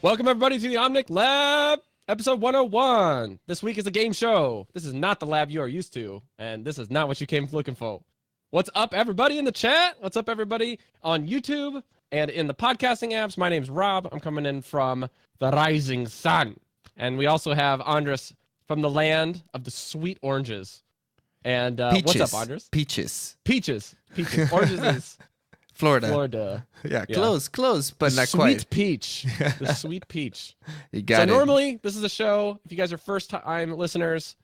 Welcome, everybody, to the Omnic Lab, episode 101. This week is a game show. This is not the lab you are used to, and this is not what you came looking for. What's up, everybody in the chat? What's up, everybody on YouTube and in the podcasting apps? My name's Rob. I'm coming in from the rising sun. And we also have Andres from the land of the sweet oranges. And what's up, Andres? Peaches. Oranges is... Florida. Yeah, close, but not quite. Sweet peach. The sweet peach. You got it. So normally, this is a show, if you guys are first-time listeners,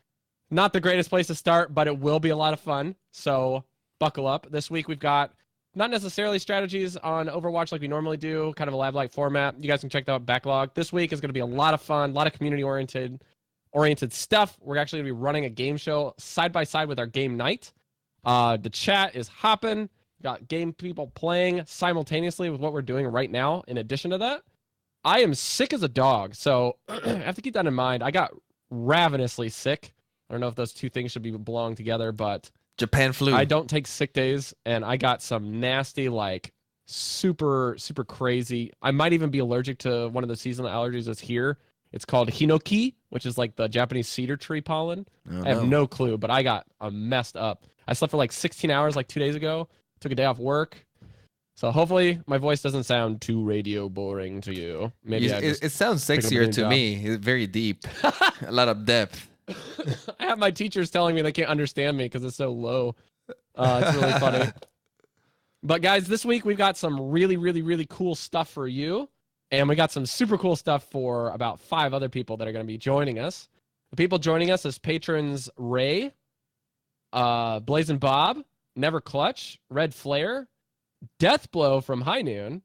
not the greatest place to start, but it will be a lot of fun. So buckle up. This week, we've got not necessarily strategies on Overwatch like we normally do, kind of a lab-like format. You guys can check that backlog. This week is going to be a lot of fun, a lot of community-oriented stuff. We're actually going to be running a game show side-by-side with our game night. The chat is hopping. Got game people playing simultaneously with what we're doing right now. In addition to that, I am sick as a dog, so I have to keep that in mind. I got ravenously sick. I don't know if those two things should belong together, but Japan flu. I don't take sick days, and I got some nasty, like super crazy. I might even be allergic to one of the seasonal allergies that's here. It's called hinoki, which is like the Japanese cedar tree pollen. I have no clue, but I got messed up. I slept for like 16 hours like 2 days ago. Took a day off work. So hopefully my voice doesn't sound too radio boring to you. Maybe it sounds sexier to me. It's very deep. A lot of depth. I have my teachers telling me they can't understand me because it's so low. It's really funny. But guys, this week we've got some really cool stuff for you. And we got some super cool stuff for about 5 other people that are going to be joining us. The people joining us as patrons: Ray, Blazing Bob, Never Clutch, Red Flare, Deathblow from High Noon,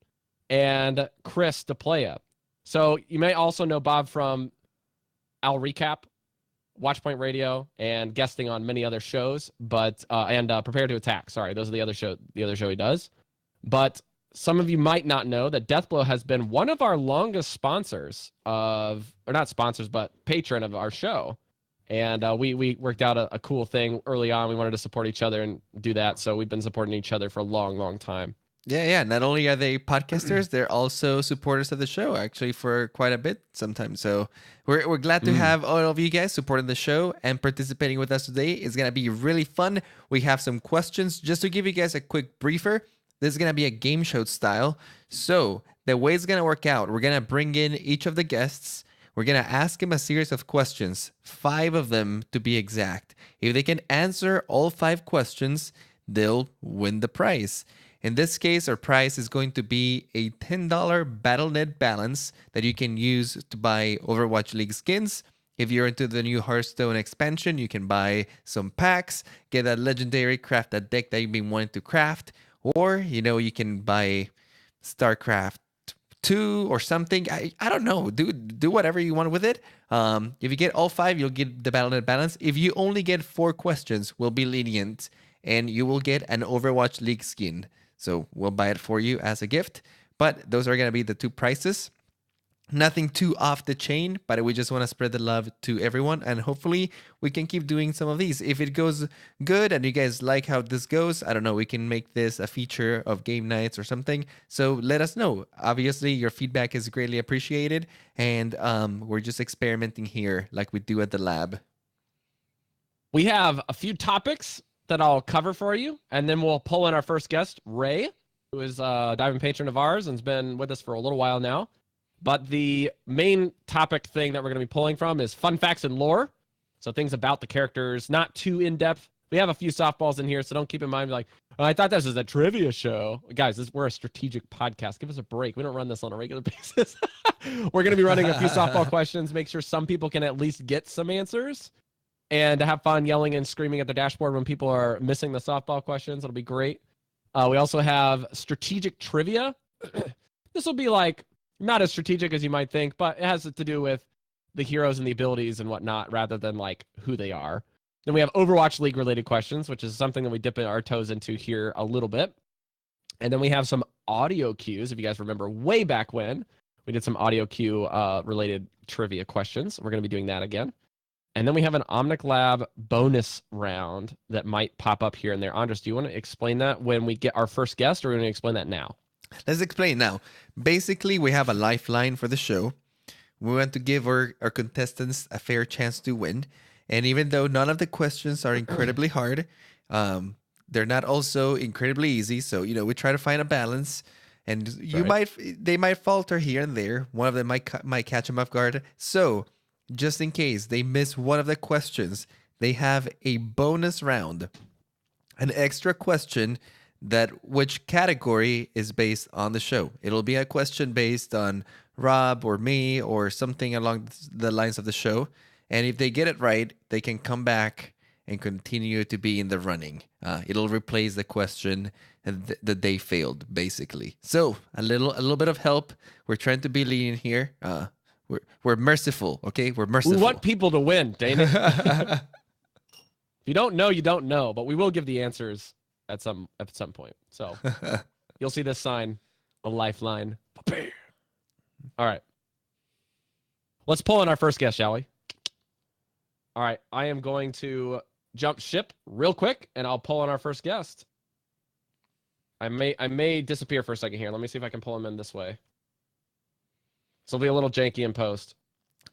and Chris DePlaya. So you may also know Bob from I'll Recap, Watchpoint Radio, and guesting on many other shows, but and Prepare to Attack. Sorry, those are the other show he does. But some of you might not know that Deathblow has been one of our longest sponsors or not sponsors, but patron of our show. And we worked out a cool thing early on. We wanted to support each other and do that. So we've been supporting each other for a long time. Yeah. Not only are they podcasters, they're also supporters of the show, actually, for quite a bit sometimes. So we're glad to have all of you guys supporting the show and participating with us today. It's going to be really fun. We have some questions. Just to give you guys a quick briefer, this is going to be a game show style. So the way it's going to work out, we're going to bring in each of the guests. We're going to ask him a series of questions, 5 of them to be exact. If they can answer all 5 questions, they'll win the prize. In this case, our prize is going to be a $10 BattleNet balance that you can use to buy Overwatch League skins. If you're into the new Hearthstone expansion, you can buy some packs, get a legendary craft, a deck that you've been wanting to craft, or, you can buy StarCraft 2 or something. I don't know. Do whatever you want with it. If you get all 5, you'll get the BattleNet balance. If you only get 4 questions, we'll be lenient, and you will get an Overwatch League skin. So we'll buy it for you as a gift. But those are going to be the 2 prices. Nothing too off the chain, but we just want to spread the love to everyone, and hopefully we can keep doing some of these. If it goes good and you guys like how this goes, I don't know, we can make this a feature of game nights or something. So let us know. Obviously, your feedback is greatly appreciated, and we're just experimenting here like we do at the lab. We have a few topics that I'll cover for you, and then we'll pull in our first guest, Ray, who is a diamond patron of ours and has been with us for a little while now. But the main topic thing that we're going to be pulling from is fun facts and lore. So things about the characters, not too in-depth. We have a few softballs in here, so don't keep in mind, like, oh, I thought this was a trivia show. Guys, we're a strategic podcast. Give us a break. We don't run this on a regular basis. We're going to be running a few softball questions, make sure some people can at least get some answers. and to have fun yelling and screaming at the dashboard when people are missing the softball questions. It'll be great. We also have strategic trivia. This will be like not as strategic as you might think, but it has to do with the heroes and the abilities and whatnot rather than like who they are. Then we have Overwatch League related questions, which is something that we dip our toes into here a little bit. And then we have some audio cues. If you guys remember way back when we did some audio cue related trivia questions, we're going to be doing that again. And then we have an Omnic Lab bonus round that might pop up here and there. Andres, do you want to explain that when we get our first guest, or are we going to explain that now? Let's explain now. Basically, we have a lifeline for the show. We want to give our contestants a fair chance to win. And even though none of the questions are incredibly hard, they're not also incredibly easy. So, we try to find a balance. And they might falter here and there. One of them might catch them off guard. So, just in case they miss one of the questions, they have a bonus round, an extra question which category is based on the show. It'll be a question based on Rob or me or something along the lines of the show. And if they get it right, they can come back and continue to be in the running. It'll replace the question that they failed, basically. So a little bit of help. We're trying to be lenient here. We're merciful, okay? We're merciful. We want people to win, Dana. If you don't know, you don't know. But we will give the answers at some point. So you'll see this sign, a lifeline. All right. Let's pull in our first guest, shall we? All right. I am going to jump ship real quick, and I'll pull in our first guest. I may disappear for a second here. Let me see if I can pull him in this way. So it'll be a little janky in post.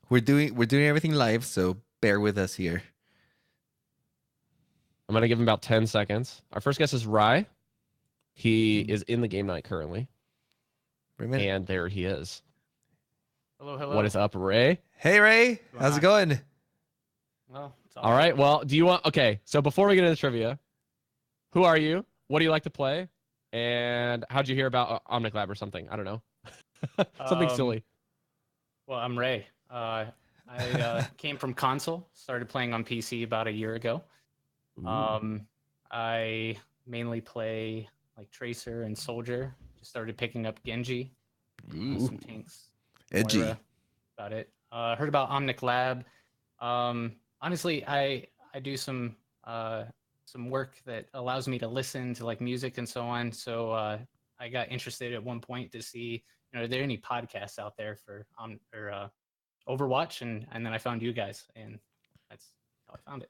We're doing everything live, so bear with us here. I'm going to give him about 10 seconds. Our first guest is Rye. He is in the game night currently. And there he is. Hello. What is up, Ray? Hey, Ray. How's it going? Well, it's all right. Well, do you want... Okay, so before we get into trivia, who are you? What do you like to play? And how'd you hear about Omnic Lab or something? I don't know. Something silly. Well, I'm Ray. I came from console, started playing on PC about a year ago. I mainly play like Tracer and Soldier. Just started picking up Genji, some tanks. Edgy. Moira, about it. Heard about Omnic Lab. Honestly, I do some work that allows me to listen to like music and so on. So I got interested at one point to see, are there any podcasts out there for Overwatch, and then I found you guys, and that's how I found it.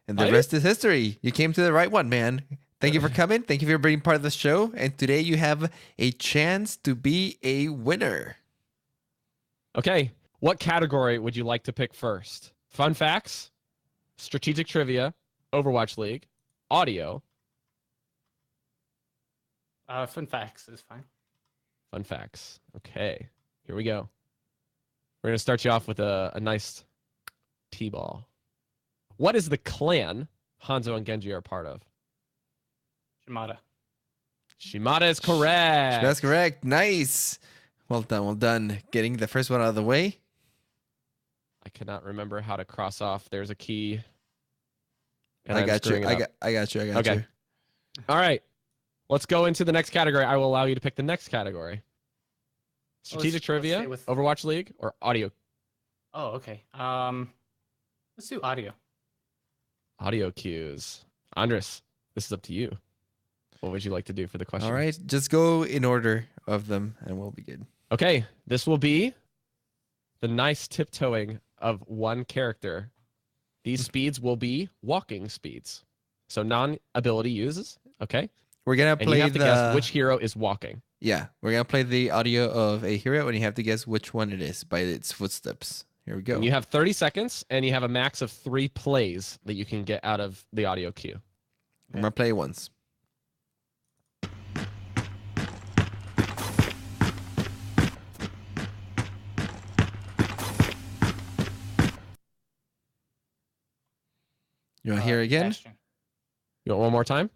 And the rest is history. You came to the right one, man. Thank you for coming. Thank you for being part of the show. And today you have a chance to be a winner. Okay. What category would you like to pick first? Fun facts, strategic trivia, Overwatch League, audio. Fun facts is fine. Fun facts. Okay. Here we go. We're going to start you off with a nice T-ball. What is the clan Hanzo and Genji are part of? Shimada. Shimada is correct. That's correct. Nice. Well done. Getting the first one out of the way. I cannot remember how to cross off. There's a key. I got you. Okay. All right. Let's go into the next category. I will allow you to pick the next category. Strategic trivia, Overwatch League, or audio? Oh, okay. Let's do audio. Audio cues. Andres, this is up to you. What would you like to do for the question? All right. Just go in order of them, and we'll be good. Okay. This will be the nice tiptoeing of one character. These speeds will be walking speeds. So non-ability uses. Okay. We're going to play and you have to guess which hero is walking. Yeah. We're going to play the audio of a hero, and you have to guess which one it is by its footsteps. Here we go. And you have 30 seconds, and you have a max of 3 plays that you can get out of the audio cue. Okay. I'm going to play once. You want to hear it again? Bastion. You want one more time?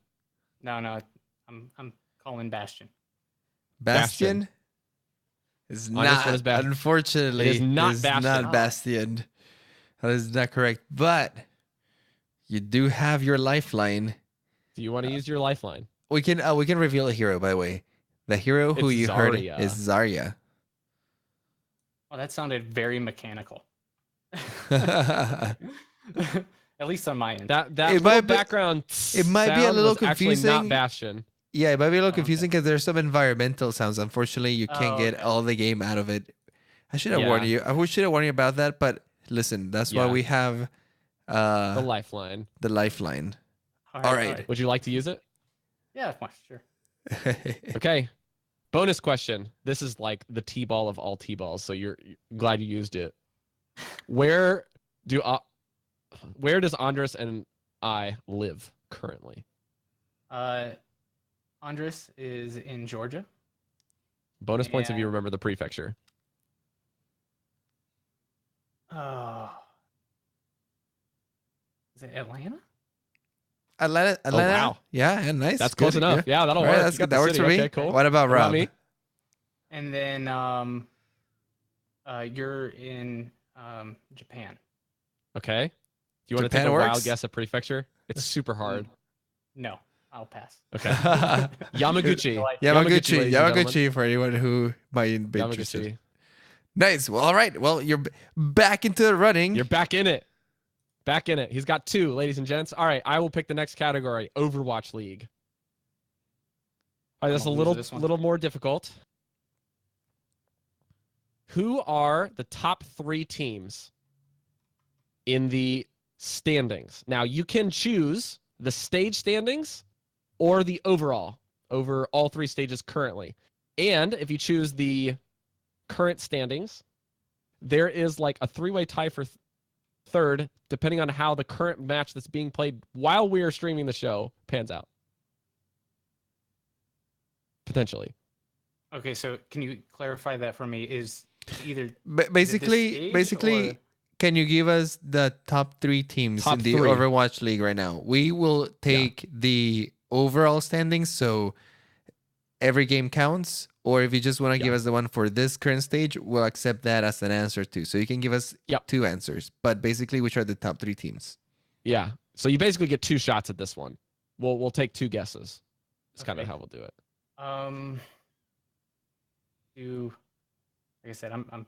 No. I'm calling Bastion. Bastion? Is not, unfortunately, it is not Bastion. Not Bastion. That is not correct. But You do have your lifeline. Do you want to use your lifeline? We can reveal a hero, by the way. The hero who It's you heard Zarya. is Zarya. Well, that sounded very mechanical. It At least on my end. That It little might be- background. it might be a sound little was actually confusing. not Bastion. Yeah, it might be a little Oh, okay. confusing because there's some environmental sounds. Unfortunately, you can't Oh, get okay. all the game out of it. I should have warned Yeah. you. I should have warned you about that. But listen, that's why Yeah. we have The lifeline. the lifeline. All right. Would you like to use it? Yeah, fine, sure. Okay. Bonus question. This is like the T-ball of all T-balls, so you're glad you used it. Where does Andres and I live currently? Andres is in Georgia. Bonus points if you And- remember the prefecture. Is it Atlanta? Atlanta. wow. Yeah, nice. That's Good, close enough. good. Yeah, that'll All right, work. that's You got good. the That works city. for me. Okay, cool. What about What about Rob? me? And then you're in Japan. Okay. Do you want to Japan take a wild works. guess at prefecture? It's super hard. No, I'll pass. Okay. Yamaguchi. Like- Yamaguchi, ladies and gentlemen. Yamaguchi for anyone who might be interested. Yamaguchi. Nice. Well, all right. Well, you're back into the running. You're back in it. Back in it. He's got 2, ladies and gents. All right, I will pick the next category, Overwatch League. All right, that's a I'm gonna lose this one. little more difficult. Who are the top 3 teams in the standings? Now, you can choose the stage standings or the overall over all 3 stages currently. And if you choose the current standings, there is like a 3-way tie for third, depending on how the current match that's being played while we are streaming the show pans out. Potentially. Okay, so can you clarify that for me? Is either Basically, stage or- can you give us the top 3 teams Top in the 3. Overwatch League right now? We will take the overall standings, so every game counts. Or if you just want to give us the one for this current stage, we'll accept that as an answer too. So you can give us 2 answers. But basically, which are the top 3 teams? Yeah. So you basically get 2 shots at this one. We'll take 2 guesses. That's kind of Okay. how we'll do it. Like I said, I'm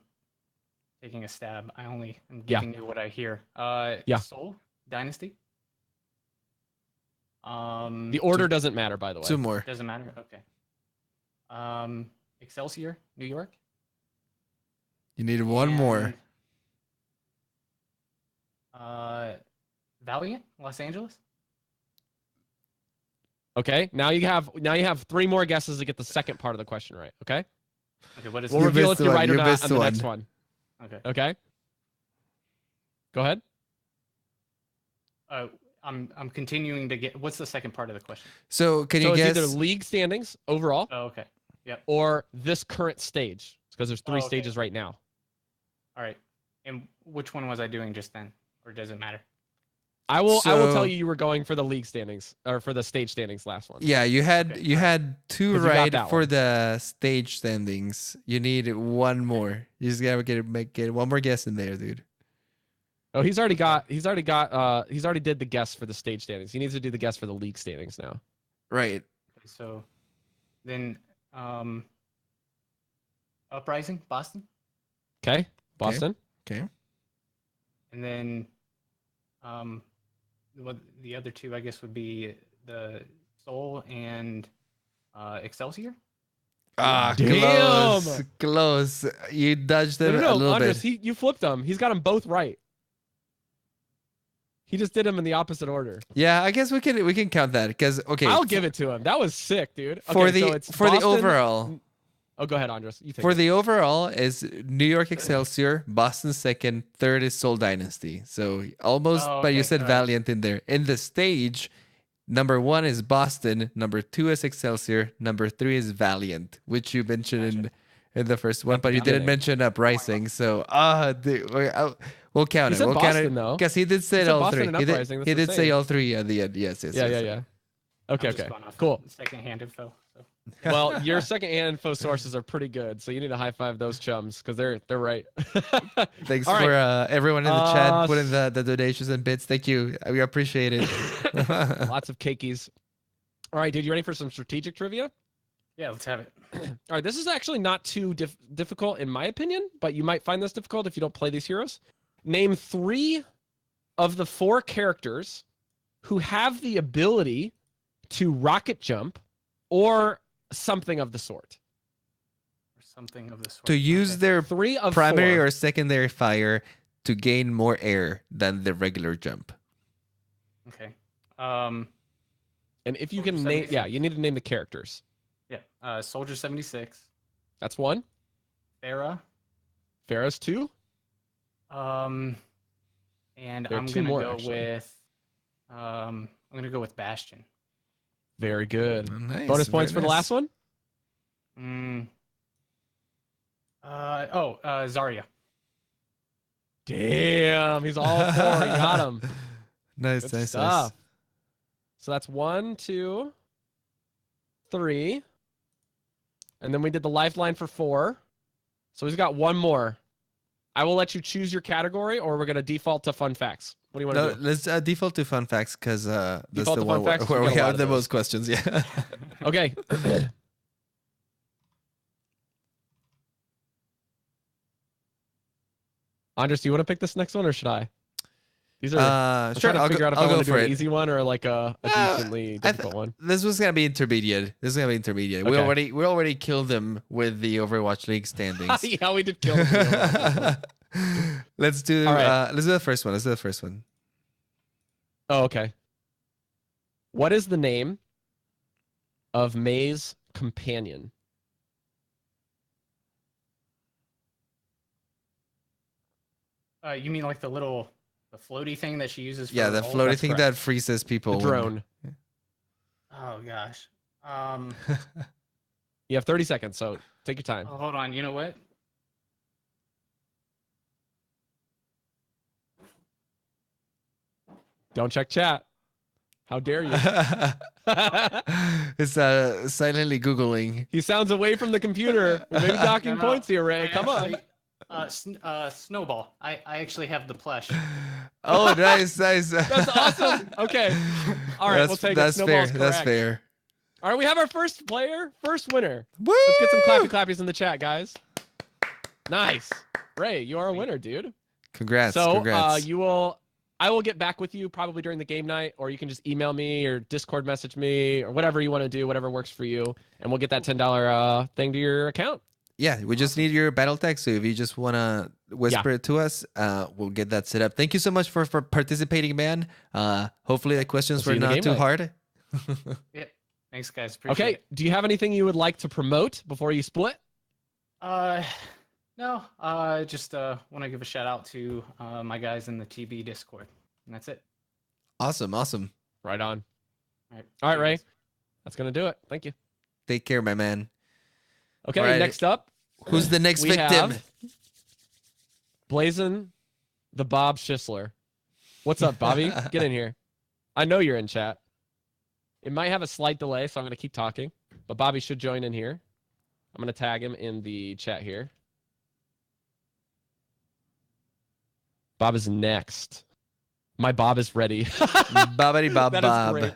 taking a stab. I'm giving you what I hear. Yeah. Seoul Dynasty. The order doesn't matter, by the way. 2 more. Doesn't matter. Okay. Excelsior, New York. You need 1 more. And, Valiant, Los Angeles. Okay. Now you have 3 more guesses to get the second part of the question right. Okay. Okay, what is We'll You reveal missed if you're one. right or You not missed on the next one. one. Okay. Okay. Go ahead. I'm continuing to get. What's the second part of the question? So can So you it's guess? either league standings overall Oh, okay. or this current stage, because there's 3 Oh, okay. stages right now. All right. And which one was I doing just then, or does it matter? I will So- tell you were going for the league standings or for the stage standings last one. Yeah, you had Okay, you had 2 'Cause you got right that for one. the stage standings. You need 1 more. You just gotta get 1 more guess in there, dude. Oh, he's already did the guess for the stage standings. He needs to do the guess for the league standings now. Right. Okay, so then, Uprising, Boston, Okay. Boston. Okay. and then, what the other 2 I guess would be the Seoul and Excelsior. Ah, Damn. close. You dodged them a No, little Andres, bit. you flipped them. He's got them both right. He just did them in the opposite order. Yeah, I guess we can count that because okay. I'll give it to him. That was sick, dude. for Okay, the so it's for the Boston- overall. Oh, go ahead, Andres. You take For it. the overall is New York Excelsior, Boston second, third is Seoul Dynasty. So almost, Oh, but you okay, said alright. Valiant in there. In the stage, number 1 is Boston, number 2 is Excelsior, number 3 is Valiant, which you mentioned in the first one, At the but you didn't beginning. mention Uprising. So we'll count He it. said We'll count Boston, it though. because he did say He it said all Boston 3. and He Uprising, did, that's he the did say same. all 3 at the end. Yes. Yeah. Okay, I'm just okay. going off Cool. Secondhand info. So. Well, your second-hand info sources are pretty good, so you need to high five those chums because they're right. Thanks All for right. everyone in the chat putting the donations and bits. Thank you. We appreciate it. Lots of cakeys. All right, dude, you ready for some strategic trivia? Yeah, let's have it. All right, this is actually not too difficult in my opinion, but you might find this difficult if you don't play these heroes. Name 3 of the 4 characters who have the ability to rocket jump or something of the sort. Or something of the sort. To use their 3 of primary 4. or secondary fire to gain more air than the regular jump. Okay. And if you Soldier can name, 76. yeah, you need to name the characters. Yeah. Soldier 76. That's 1. Farah. Farah's 2. And There are I'm 2 gonna more, go actually. with I'm gonna go with Bastion. Very good. Nice. Bonus points very for the nice. last one. Zarya. Damn, he's all 4. You got him. Nice, Good nice, stuff. So that's 1, 2, 3. And then we did the lifeline for 4. So he's got 1 more. I will let you choose your category, or we're going to default to fun facts. What do you want to No, do? let's default to fun facts because that's Default the to one fun facts? where We we got a lot have of the those. most questions. Yeah. Okay. Andres, do you want to pick this next one, or should I? These are. I'm Sure. trying to I'll figure go, out if I'll I go want to do for an it. easy one or like a decently difficult one. This was gonna be intermediate. This is gonna be intermediate. We Okay. already killed them with the Overwatch League standings. Yeah, we did kill him. Let's do All right. let's do the first one. Let's do the first one. Oh, okay. What is the name of May's companion? You mean like the floaty thing that she uses for Yeah, the ult? floaty That's thing correct. that freezes people. The drone. Oh gosh. You have 30 seconds, so take your time. Oh, hold on. You know what? Don't check chat. How dare you? It's silently googling. He sounds away from the computer. We're maybe docking No, no. points here, Ray. I Come on. actually- Snowball. I actually have the plush. Oh, nice, nice. That's awesome. Okay. All right, we'll take it. That's fair. Snowball's That's correct. fair. All right, we have our first player, first winner. Woo! Let's get some clappy clappies in the chat, guys. Nice. Ray, you are a winner, dude. Congrats. So congrats. I will get back with you probably during the game night, or you can just email me or Discord message me or whatever you want to do, whatever works for you, and we'll get that $10 thing to your account. Yeah, we just need your battle tag. So if you just want to whisper it to us, we'll get that set up. Thank you so much for participating, man. Hopefully the questions We'll see were you in the not game too night. hard. Yeah. Thanks, guys. Appreciate Okay. it. Do you have anything you would like to promote before you split? No. Just want to give a shout out to my guys in the TB Discord, and that's it. Awesome, awesome. Right on. All right. All right, See you Ray. guys. That's going to do it. Thank you. Take care, my man. Okay, All right. next up. Who's the next we victim? have Blazin the Bob Schisler. What's up, Bobby? Get in here. I know you're in chat. It might have a slight delay, so I'm going to keep talking. But Bobby should join in here. I'm going to tag him in the chat here. Bob is next. My Bob is ready. Bobbity Bob That is Bob. great.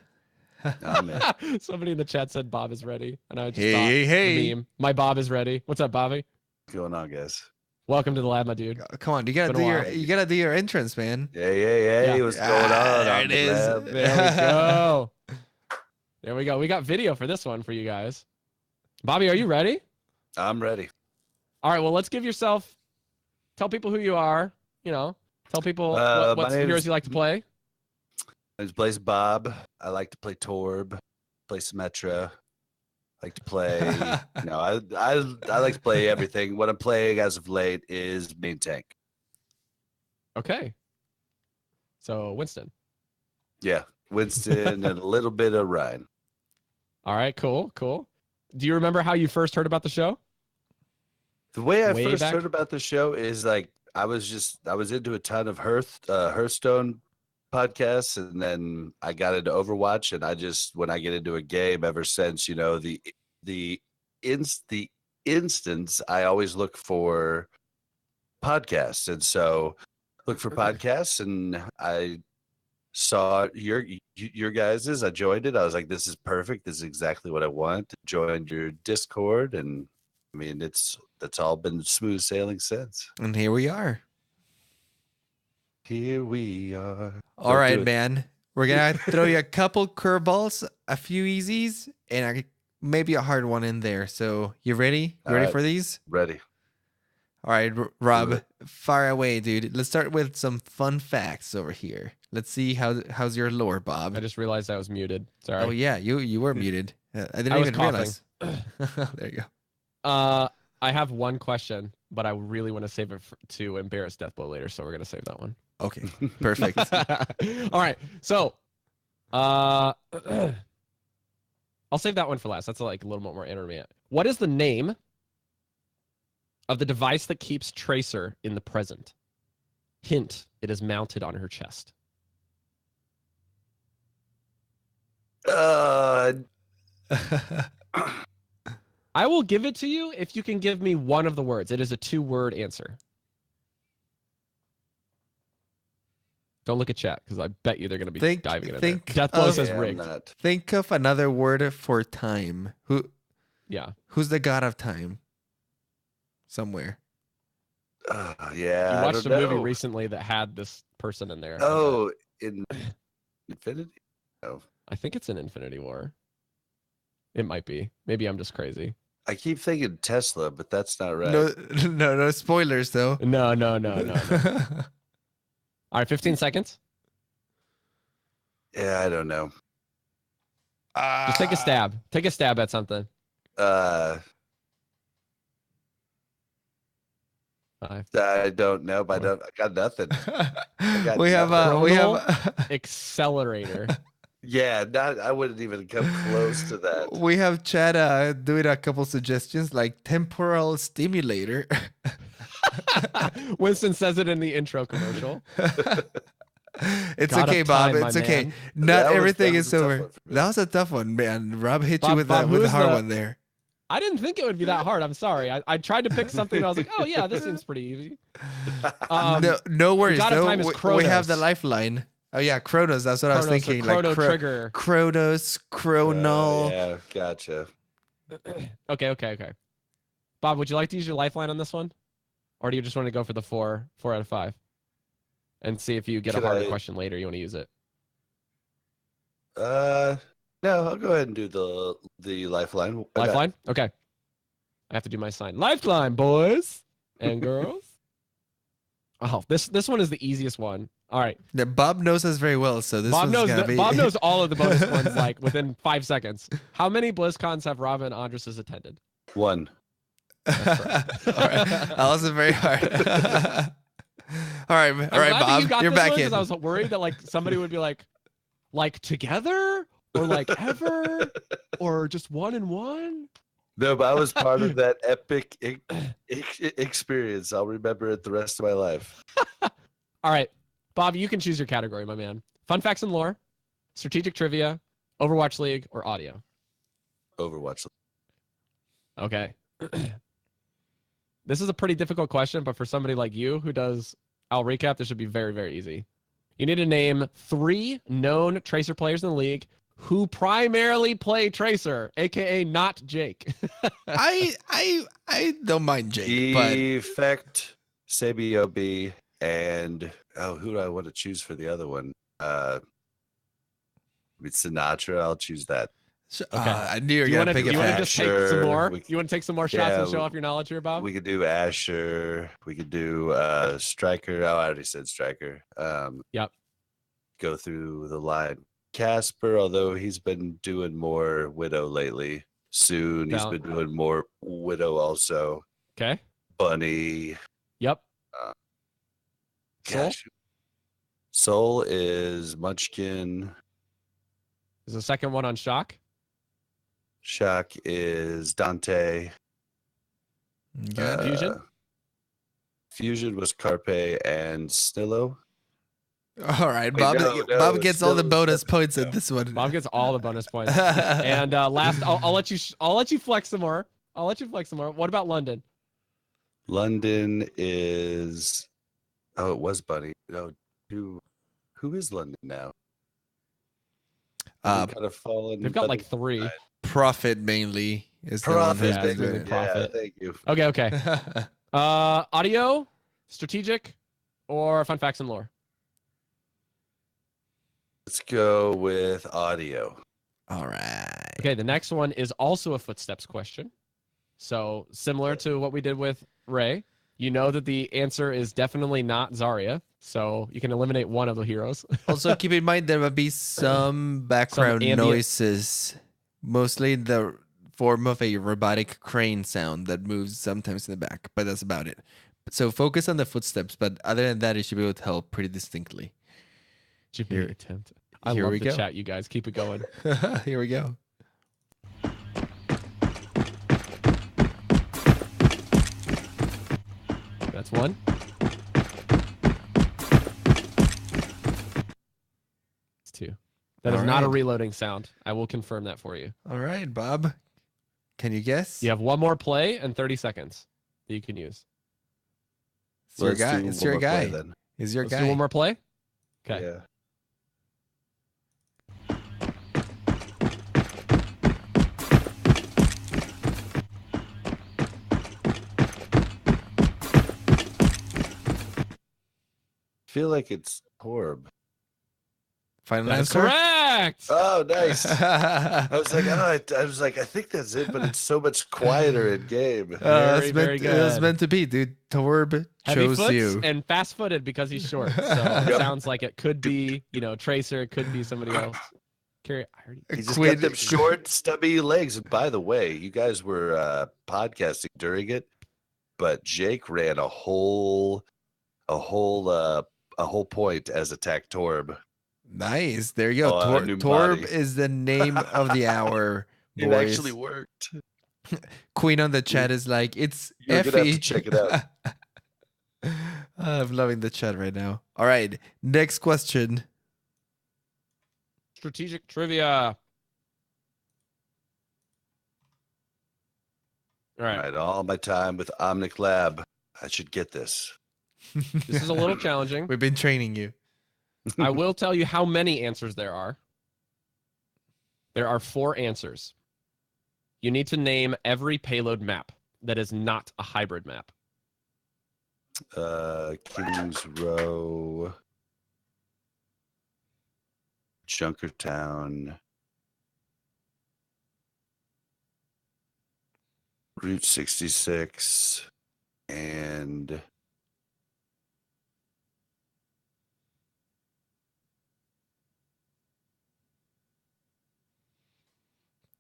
Oh, man. Somebody in the chat said Bob is ready. And I just Hey, thought, hey, the hey. meme. My Bob is ready. What's up, Bobby? What's going on, guys? Welcome to the lab, my dude. Come on, you gotta Been a while. you gotta do your entrance, man. Hey, Yeah. what's going on? There I'm it the is. lab. There we go. There we go. We got video for this one for you guys. Bobby, are you ready? I'm ready. All right. Well, let's give yourself. Tell people who you are. You know, tell people what my name heroes is- you like to play. My name's Blaze Bob. I like to play Torb, play Symmetra. Like to play. I like to play everything. What I'm playing as of late is main tank. Okay. So Winston. Yeah, Winston and a little bit of Ryan. All right. Cool. Cool. Do you remember how you first heard about the show? The way I Way first back? heard about the show is like I was into a ton of Hearthstone podcasts, and then I got into Overwatch, and when I get into a game, ever since the the instance, I always look for podcasts, and so look for podcasts, and I saw your guys's. I joined it. I was like, this is perfect. This is exactly what I want. Joined your Discord, and I mean, that's all been smooth sailing since. And here we are. Here we are. All Don't right, do it. man. We're gonna throw you a couple curveballs, a few easies, and maybe a hard one in there. So you ready? You All ready right. for these? Ready. All right, Rob, it. fire away, dude. Let's start with some fun facts over here. Let's see how's your lore, Bob. I just realized I was muted. Sorry. Oh yeah, you were muted. I didn't I was even realize. There you go. I have one question, but I really want to save it to embarrass Deathblow later, so we're gonna save that one. Okay, perfect. All right, so I'll save that one for last. That's like a little bit more intermediate. What is the name of the device that keeps Tracer in the present? Hint: it is mounted on her chest. I will give it to you if you can give me one of the words. It is a 2-word answer. Don't look at chat because I bet you they're going to be diving into it. Deathblow says I'm rigged. not. Think of another word for time. Who's the god of time? Somewhere. Yeah. You watched a movie know. recently that had this person in there. Oh, in Infinity? No. I think it's in Infinity War. It might be. Maybe I'm just crazy. I keep thinking Tesla, but that's not right. No spoilers though. No. All right, 15 seconds. Yeah, I don't know. Just take a stab. Take a stab at something. 5. I don't know, but I got nothing. we have accelerator. Yeah, I wouldn't even come close to that. We have Chad doing a couple suggestions like temporal stimulator. Winston says it in the intro commercial. It's God okay, of Bob. time, It's my okay. man. Not everything that is was a tough over. one for me. That was a tough one, man. Rob hit you Bob, with Bob, with a who's hard the- one there. I didn't think it would be that hard. I'm sorry. I tried to pick something and I was like, oh yeah, this seems pretty easy. No worries. God of though. time is We have the Kronos. lifeline. Oh yeah, Kronos. That's what I was Chronos, thinking. the chrono Like trigger. Kronos, Chronal. Yeah, gotcha. Okay. Bob, would you like to use your lifeline on this one? Or do you just want to go for the 4 out of 5? And see if you get a Could harder I- question later, you want to use it. No, I'll go ahead and do the lifeline. Why not? Lifeline? Okay. I have to do my sign. Lifeline, boys and girls. Oh, this one is the easiest one. All right. Yeah, Bob knows us very well, so this Bob one's knows gonna be. Bob knows all of the bonus ones like within 5 seconds. How many BlizzCons have Rob and Andres has attended? 1. All right. That wasn't very hard. All right, I'm glad that Bob, you got you're this back one, in. 'cause I was worried that like somebody would be like together or like ever or just 1 and 1. No, but I was part of that epic experience. I'll remember it the rest of my life. All right, Bob, you can choose your category, my man. Fun facts and lore, strategic trivia, Overwatch League, or audio. Overwatch. Okay. This is a pretty difficult question, but for somebody like you who does I'll recap, this should be very, very easy. You need to name 3 known Tracer players in the league who primarily play Tracer, aka not Jake. I don't mind Jake, but Effect, Sabiobi, and who do I want to choose for the other one? With Sinatra, I'll choose that. Okay. I knew you were You gonna want to pick it. just take Asher, some more? we- You want to take some more shots Yeah, and show off your knowledge here, Bob? We could do Asher. We could do Striker. Oh, I already said Striker. Yep. Go through the line. Casper, although he's been doing more Widow lately. Soon he's been doing more Widow also. Okay. Bunny. Yep. Soul? Gosh. Soul is Munchkin. Is the second one on Shock? Shock is Dante. Good. Fusion? Fusion was Carpe and Snillo. All right, Wait, Bob. no, Bob gets all the still bonus seven. points in this one. Bob gets all the bonus points. And last, I'll let you flex some more. I'll let you flex some more. What about London? London is. Oh, it was Bunny. No, who is London now? Kind of fallen. They've got like 3. Profit mainly is the one Profit. who's Yeah, been it's doing mainly it. Profit. Yeah, thank you. Okay. Audio, strategic, or fun facts and lore? Let's go with audio. All right. Okay, the next one is also a footsteps question. So similar to what we did with Ray, you know that the answer is definitely not Zarya. So you can eliminate one of the heroes. Also, keep in mind there will be some background ambient- noises, mostly in the form of a robotic crane sound that moves sometimes in the back, but that's about it. So focus on the footsteps, but other than that, it should be able to tell pretty distinctly. Jimmy attempt. I here love we the go. chat, you guys. Keep it going. Here we go. That's one. It's 2. That is All not a right. reloading sound. I will confirm that for you. All right, Bob. Can you guess? You have one more play and 30 seconds that you can use. It's your Let's guy. do It's one your more play guy. then. It's your Let's guy. do one more play. Okay. Yeah. Feel like it's Torb. Final That's answer. correct. Oh, nice. I was like, I think that's it, but it's so much quieter in game. Very, very It was good. meant to be, dude. Torb Heavy chose foots you. and fast-footed because he's short. So it sounds like it could be, Tracer. It could be somebody else. Carry. I already. He just Quid- got them short, stubby legs. And by the way, you guys were podcasting during it, but Jake ran a whole point as attack Torb. Nice. There you go. Oh, a new Torb body. is the name of the hour. It boys. actually worked. Queen on the chat is like, it's You're gonna have to Effie. check it out. I'm loving the chat right now. All right. Next question. Strategic trivia. All All right. right, all my time with Omnic Lab. I should get this. This is a little challenging. We've been training you. I will tell you how many answers there are. There are 4 answers. You need to name every payload map that is not a hybrid map. Kings Row, Junkertown, Route 66, and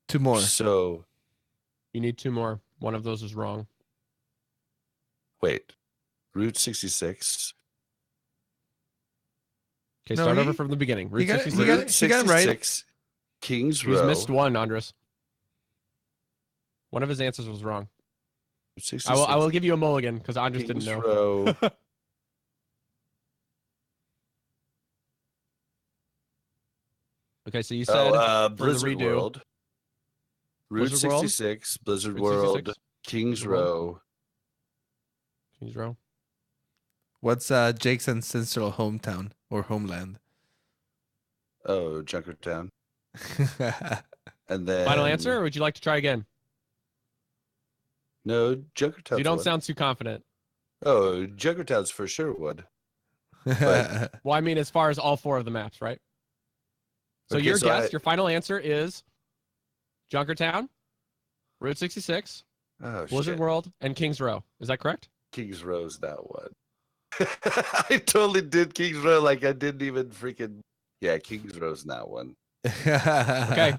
Two more. so You need 2 more. One of those is wrong. wait, Route 66. Okay, No, start he- over from the beginning. he Route got it- 66. he got it. Route She got it right. 66, Kings He's Row. missed one, Andres. One of his answers was wrong. Route 66, I will give you a mulligan because Andres Kings didn't know. Row. Okay, so you said for the Blizzard redo. World. Route Blizzard World? 66, Blizzard Route World, 66? Kings Blizzard World? Row. Kings Row. What's Jake's ancestral hometown or homeland? Oh, Junkertown. And then Final answer, or would you like to try again? No, Junkertown. You don't sound too confident. Oh, Junkertown's for sure one. Well, I mean, as far as all 4 of the maps, right? So Okay, your so guess, your final answer is Junkertown, Route 66, Oh, Blizzard shit. World, and Kings Row. Is that correct? Kings Row's not one. I totally did Kings Row like I didn't even freaking. Yeah, Kings Row's not one. Okay.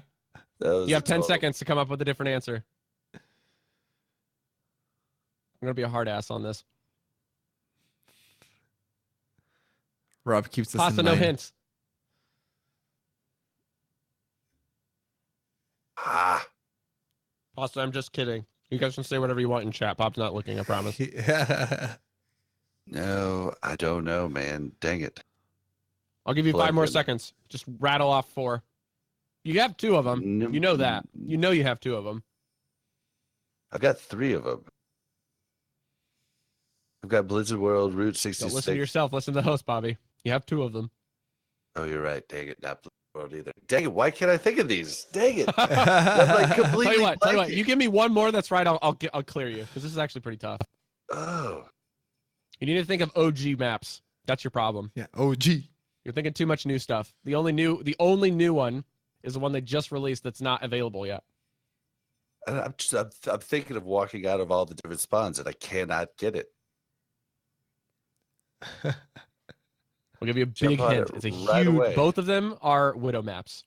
That was You have a 10 total- seconds to come up with a different answer. I'm going to be a hard ass on this. Rob keeps us Pasta, in no mind. hints. Ah, Pasta, I'm just kidding. You guys can say whatever you want in chat. Pop's not looking, I promise. no, I don't know, man. Dang it. I'll give you 5 more Plugging. seconds. Just rattle off 4. You have 2 of them. You know that. You know you have 2 of them. I've got 3 of them. I've got Blizzard World, Route 66. Don't listen to yourself. Listen to the host, Bobby. You have 2 of them. Oh, you're right. Dang it. Not Blizzard World either. Dang it. Why can't I think of these? Dang it. I'm like completely Tell you what. blanking. You give me 1 more that's right. I'll clear you because this is actually pretty tough. Oh. You need to think of OG maps. That's your problem. Yeah, OG. You're thinking too much new stuff. The only new one is the one they just released that's not available yet. And I'm thinking of walking out of all the different spawns and I cannot get it. I'll give you a Jump big on hint. it It's a right huge. away. Both of them are Widow maps.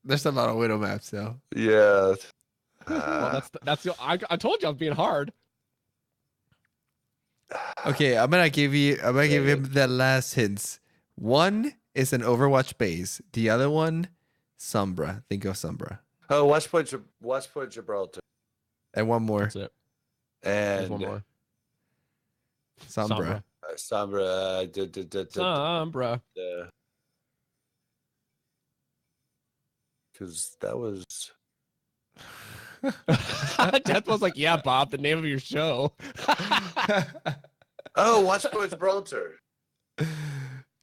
There's a lot of Widow maps though. Yeah. Well, I told you I was being hard. Okay, I'm gonna give Dang him the last hints. One is an Overwatch base. The other one, Sombra. Think of Sombra. Oh, Watchpoint Gibraltar. And one more, That's it. There's And one more. Sombra. Sombra. Sombra. Because that was. Death was like, yeah, Bob, the name of your show. Oh, Watchpoint Gibraltar.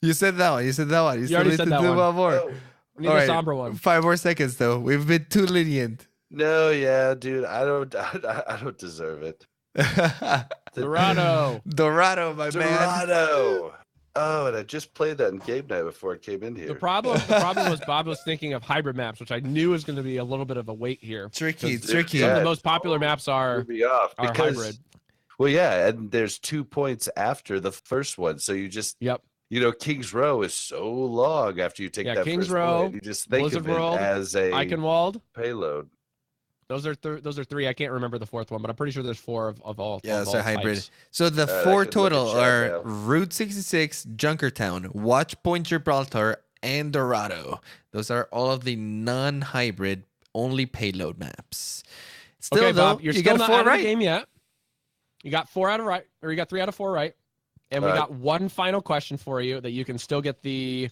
You said that one. You said that one. You still already need said to that do one. more. Oh, We need All the right, Sombra one. 5 more seconds though. We've been too lenient. no, yeah, dude. I don't deserve it. Dorado. Dorado, my man. Dorado. Oh, and I just played that in game night before I came in here. The problem was Bob was thinking of hybrid maps, which I knew was going to be a little bit of a weight here. Tricky, Because- tricky. Some of Yeah. the most popular maps are Threw me off because, hybrid. well, yeah, and there's 2 points after the first one, so you just, Yep. King's Row is so long after you take Yeah, that King's first Row, point. You just think Blizzard of it World, as a Eichenwald. payload. Those are 3. I can't remember the 4th one, but I'm pretty sure there's 4 of all. Yeah, of it's all a hybrid. types. So the I 4 could look at total chat are now. Route 66, Junkertown, Watchpoint Gibraltar, and Dorado. Those are all of the non-hybrid, only payload maps. Still, Okay, though, Bob, you're you still got not 4 out of the right. game yet. You got 4 out of right, or you got 3 out of 4 right, and we All right. got one final question for you that you can still get the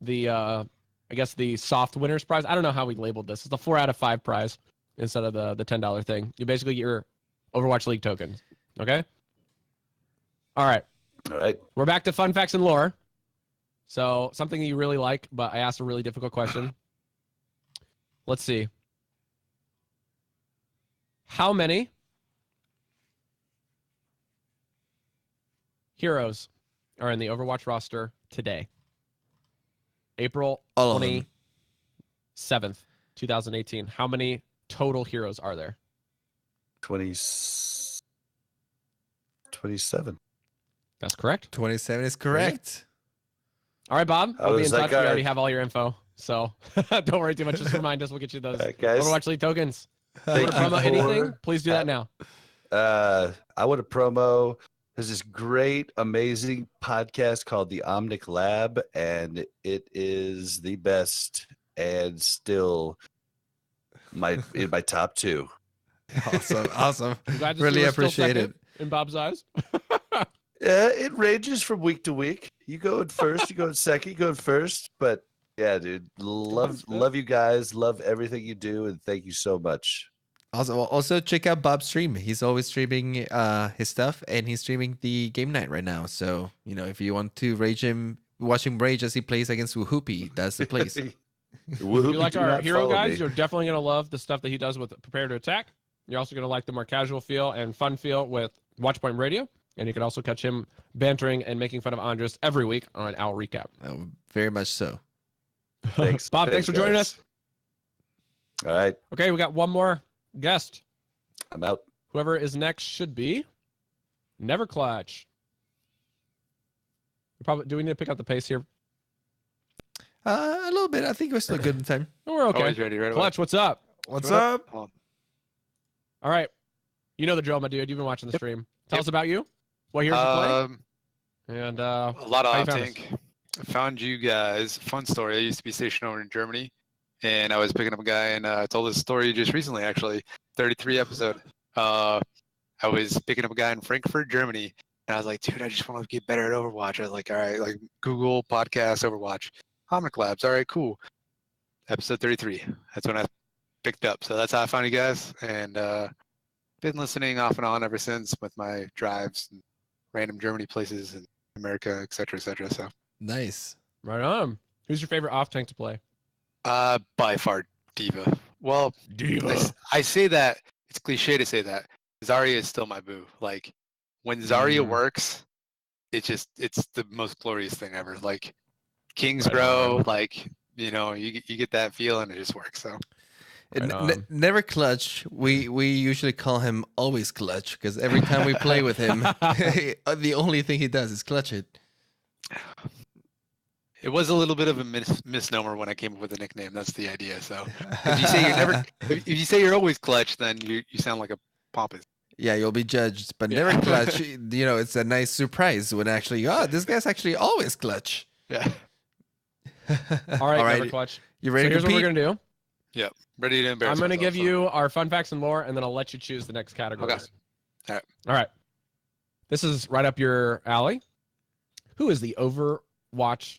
I guess the soft winners prize. I don't know how we labeled this. It's a 4 out of 5 prize instead of the $10 thing. You basically get your Overwatch League tokens. Okay. All right. All right. We're back to fun facts and lore. So something you really like, but I asked a really difficult question. Let's see. How many heroes are in the Overwatch roster today? April All of them. 27th, 2018. How many total heroes are there? 27. That's correct. 27 is correct. All right, Bob. How I'll be in does that touch. We go? already have all your info. So don't worry too much. Just remind us. We'll get you those All right, guys. Overwatch League tokens. Thank Want to you promote for- anything? Please do that now. I want to promo. There's this great, amazing podcast called the Omnic Lab, and it is the best and still in my top 2. Awesome. Awesome. I'm glad to see Really we're still appreciate it. second in Bob's eyes. It ranges from week to week. You go in first, you go in second, you go in first. But yeah, dude, love you guys, love everything you do, and thank you so much. Also, check out Bob's stream. He's always streaming his stuff, and he's streaming the game night right now. So, if you want to watch him rage as he plays against Woohoopy, that's the place. If you like our hero guys, you're definitely going to love the stuff that he does with Prepare to Attack. You're also going to like the more casual feel and fun feel with Watchpoint Radio. And you can also catch him bantering and making fun of Andres every week on Owl Recap. Very much so. Thanks, Bob, thanks for joining guys. us. All right, Okay, we got one more guest. I'm out. Whoever is next should be Neverclutch. Do we need to pick up the pace here? A little bit. I think we're still good in time. Oh, we're okay. Always ready, right away. Clutch, what's up? What's up? Oh, All right. You know the drill, my dude. You've been watching the stream. Tell us about you. What heroes you play? And a lot how you of found opting. I found you guys. Fun story. I used to be stationed over in Germany, and I was picking up a guy, and I told this story just recently, actually. 33 episode. I was picking up a guy in Frankfurt, Germany, And I was like, dude, I just want to get better at Overwatch. I was like, all right, like Google podcast Overwatch, Omnic Labs. All right, cool. Episode 33. That's when I picked up. So that's how I found you guys, and been listening off and on ever since with my drives and random Germany places and America, et cetera, et cetera. So Nice. Right on. Who's your favorite off tank to play? by far Diva. Well, I say that it's cliche to say that. Zarya is still my boo. Like when Zarya works, it's the most glorious thing ever. Like Kings, Right bro. on. Like you get that feel and it just works. So Right on. Never clutch. We usually call him always clutch because every time we play with him, the only thing he does is clutch it. it was a little bit of a misnomer when I came up with the nickname. That's the idea. So if you say you're never, if you say you're always clutch, then you sound like a pompous. Yeah, you'll be judged, but Yeah. never clutch. It's a nice surprise when actually, this guy's actually always clutch. Yeah. All right, never clutch. You So ready here's to what we're compete? gonna do. Ready to embarrass I'm gonna myself, give so. you our fun facts and lore, and then I'll let you choose the next categories. Okay. All right. This is right up your alley. Who is the Overwatch?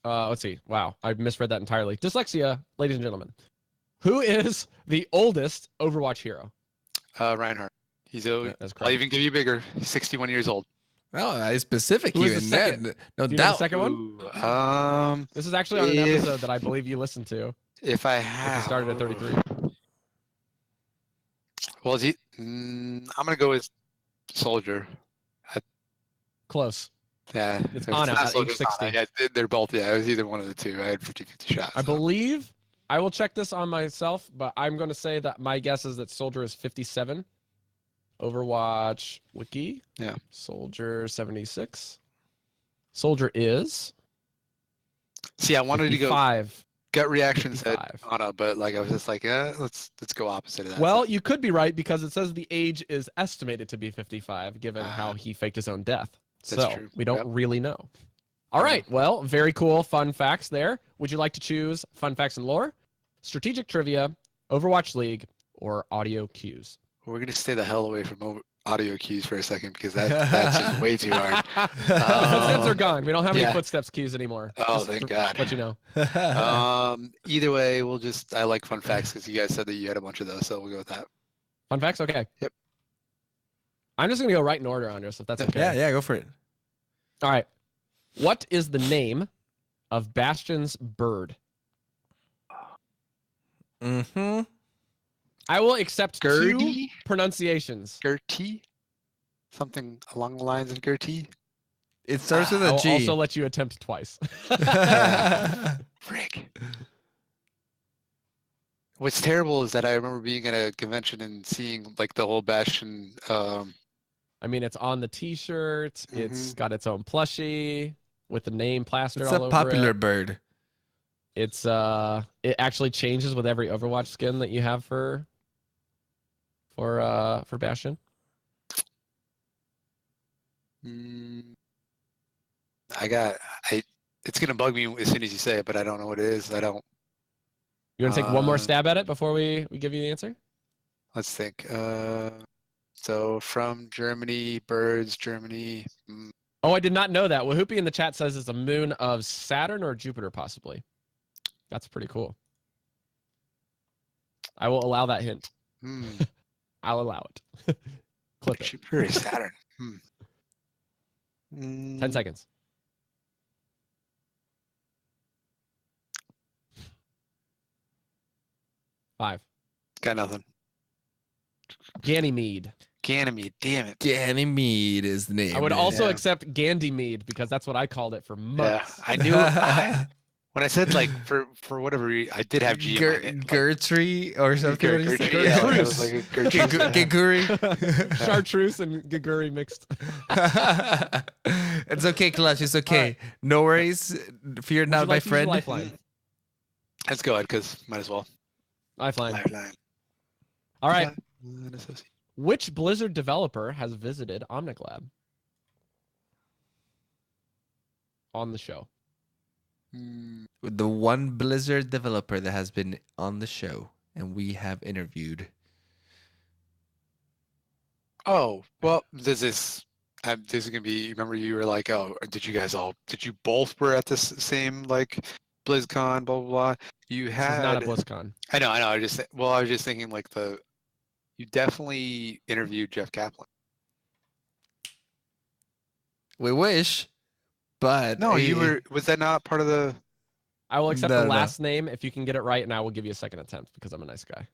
Let's see. Wow, I misread that entirely. Dyslexia, ladies and gentlemen. Who is the oldest Overwatch hero? Reinhardt. He's That's I'll correct. even give you bigger. He's 61 years old. Oh, I specific Who you is in the that. second? No Do you know the doubt. second one? Ooh, This is actually on an If- episode that I believe you listened to. if I Which have started at 33. Well, is he? I'm gonna go with Soldier. Close. Yeah, It's if Ana not at Soldier, age it's Ana. 60. Yeah, they're both. Yeah, it was either one of the two. I had 50-50 shots. I so. believe I will check this on myself, but I'm going to say that my guess is that Soldier is 57. Overwatch wiki. Yeah. Soldier 76. Soldier is See, I wanted to go 55. gut reaction said 55. Ana, but like I was just like, let's go opposite of that. Well, you could be right because it says the age is estimated to be 55, given how Ah. he faked his own death. That's So true. we don't Yep. really know. All right. Well, very cool fun facts there. Would you like to choose fun facts and lore, strategic trivia, Overwatch League, or audio cues? We're gonna stay the hell away from audio cues for a second because that's just way too hard. Footsteps are gone. We don't have any yeah. footsteps cues anymore. Oh, Just thank to God. let you know. Either way, I like fun facts because you guys said that you had a bunch of those, so we'll go with that. Fun facts? Okay. Yep. I'm just going to go right in order on this, if that's okay. Yeah, go for it. All right. What is the name of Bastion's bird? Mm-hmm. I will accept two Gertie? pronunciations. Gertie? Something along the lines of Gertie? It starts with I a will G. also let you attempt twice. Frick. What's terrible is that I remember being at a convention and seeing like the whole Bastion. I mean, it's on the T-shirt. It's Mhm. got its own plushie with the name plastered It's all a over popular it. bird. It's it actually changes with every Overwatch skin that you have for Bastion. It's gonna bug me as soon as you say it, but I don't know what it is. I don't. You want to take one more Uh, stab at it before we give you the answer? Let's think. So from Germany, birds, Germany. Oh, I did not know that. Wahoopi in the chat says it's a moon of Saturn or Jupiter, possibly. That's pretty cool. I will allow that hint. I'll allow it. Clip it. Jupiter is Saturn. 10 seconds. 5. Got nothing. Ganymede. Ganymede. Damn it. Ganymede is the name. I would also Yeah. accept Ganymede because that's what I called it for Yeah, months. I knew. When I said like for whatever reason, I did have G in my name. Like, Gertrude or something. What did you say? Gertrude, yeah, it was like a Gertrude. Giguri. Chartreuse and Gaguri mixed. It's okay, Clutch. It's okay. No worries. Fear Would not, you my like to use friend. Lifeline. Let's go ahead, because might as well. Lifeline. Lifeline. All right. Lifeline associate. Which Blizzard developer has visited Omnic Lab on the show? The one Blizzard developer that has been on the show and we have interviewed. Oh, well, does this this is gonna be. Remember, you were like, "Oh, did you both were at this same like BlizzCon, blah blah blah." You This is not a had. BlizzCon. I know. I was just thinking like you definitely interviewed Jeff Kaplan. We wish, but No, you were. Was that not part of the? I will accept No, the no. last name if you can get it right, and I will give you a second attempt because I'm a nice guy.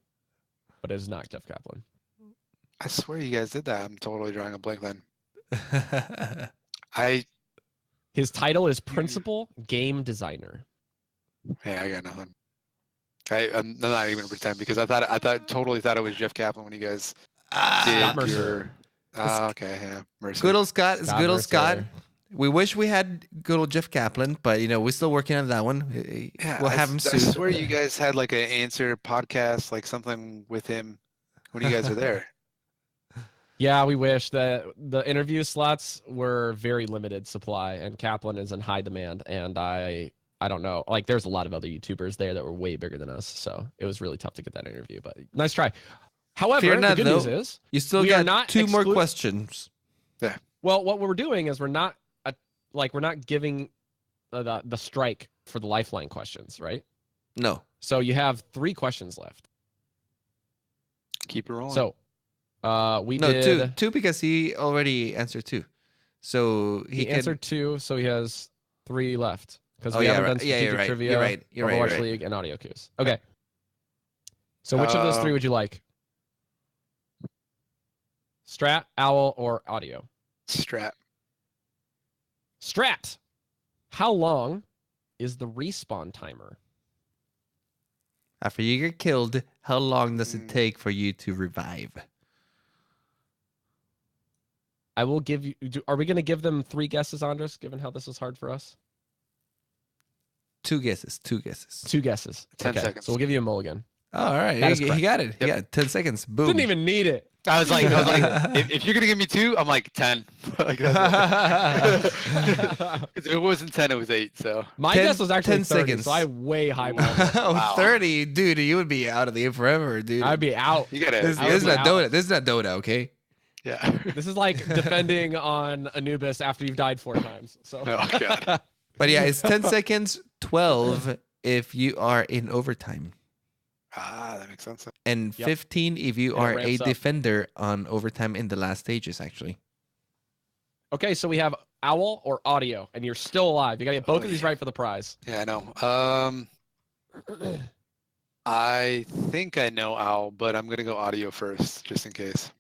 But it is not Jeff Kaplan. I swear you guys did that. I'm totally drawing a blank then. I His title is Principal Game Designer. I got nothing. I'm not even gonna pretend because I totally thought it was Jeff Kaplan when you guys Scott did Mercer. your. Okay, yeah, Mercer. Good old Scott. It's Scott good old Scott. Mercer. We wish we had good old Jeff Kaplan, but we're still working on that one. Yeah, We'll have him I soon. swear you guys had like an answer podcast, like something with him when you guys were there. Yeah, we wish that the interview slots were very limited supply, and Kaplan is in high demand. And I don't know, like there's a lot of other YouTubers there that were way bigger than us, so it was really tough to get that interview. But nice try. However, Fear the not, good though. news is You still we are got not two more exclu- questions. well, what we're doing is we're not giving the strike for the lifeline questions, right? No. So you have 3 questions left. Keep it rolling. So we No, did two because he already answered 2. So he answered 2, so he has 3 left because Oh, we yeah, haven't right. done Yeah, strategic you're right. trivia, You're right. You're right, Overwatch you're right. League, and audio cues. Okay. So which of those 3 would you like? Strat, owl, or audio? Strat. Strat. How long is the respawn timer? After you get killed, how long does it Mm. take for you to revive? I will give you. Are we going to give them 3 guesses, Andres? Given how this is hard for us, 2 guesses. 2 guesses. 2 guesses. 10 okay. seconds. So we'll give you a mulligan. Oh, all right. That is He correct. got it. He Yep. got it. 10 seconds. Boom. Didn't even need it. I was like, if you're gonna give me 2, I'm like 10. Like, that's it. 'Cause if it wasn't 10, it was 8. So My 10 guess was actually 10 30, seconds. so I way high. Oh, Wow. 30, dude, you would be out of the game forever, dude. I'd be out. you gotta. This, I would this is be not out. Dota. This is not Dota, okay? Yeah. This is like defending on Anubis after you've died 4 times. So Oh god. But yeah, it's 10 seconds, 12 if you are in overtime, That makes sense. and Yep. 15 if you And it are a ramps up. defender on overtime in the last stages, actually. okay, so we have owl or audio, and you're still alive. You gotta get both of these right for the prize. Yeah, I know. I think I know Owl, but I'm gonna go audio first, just in case.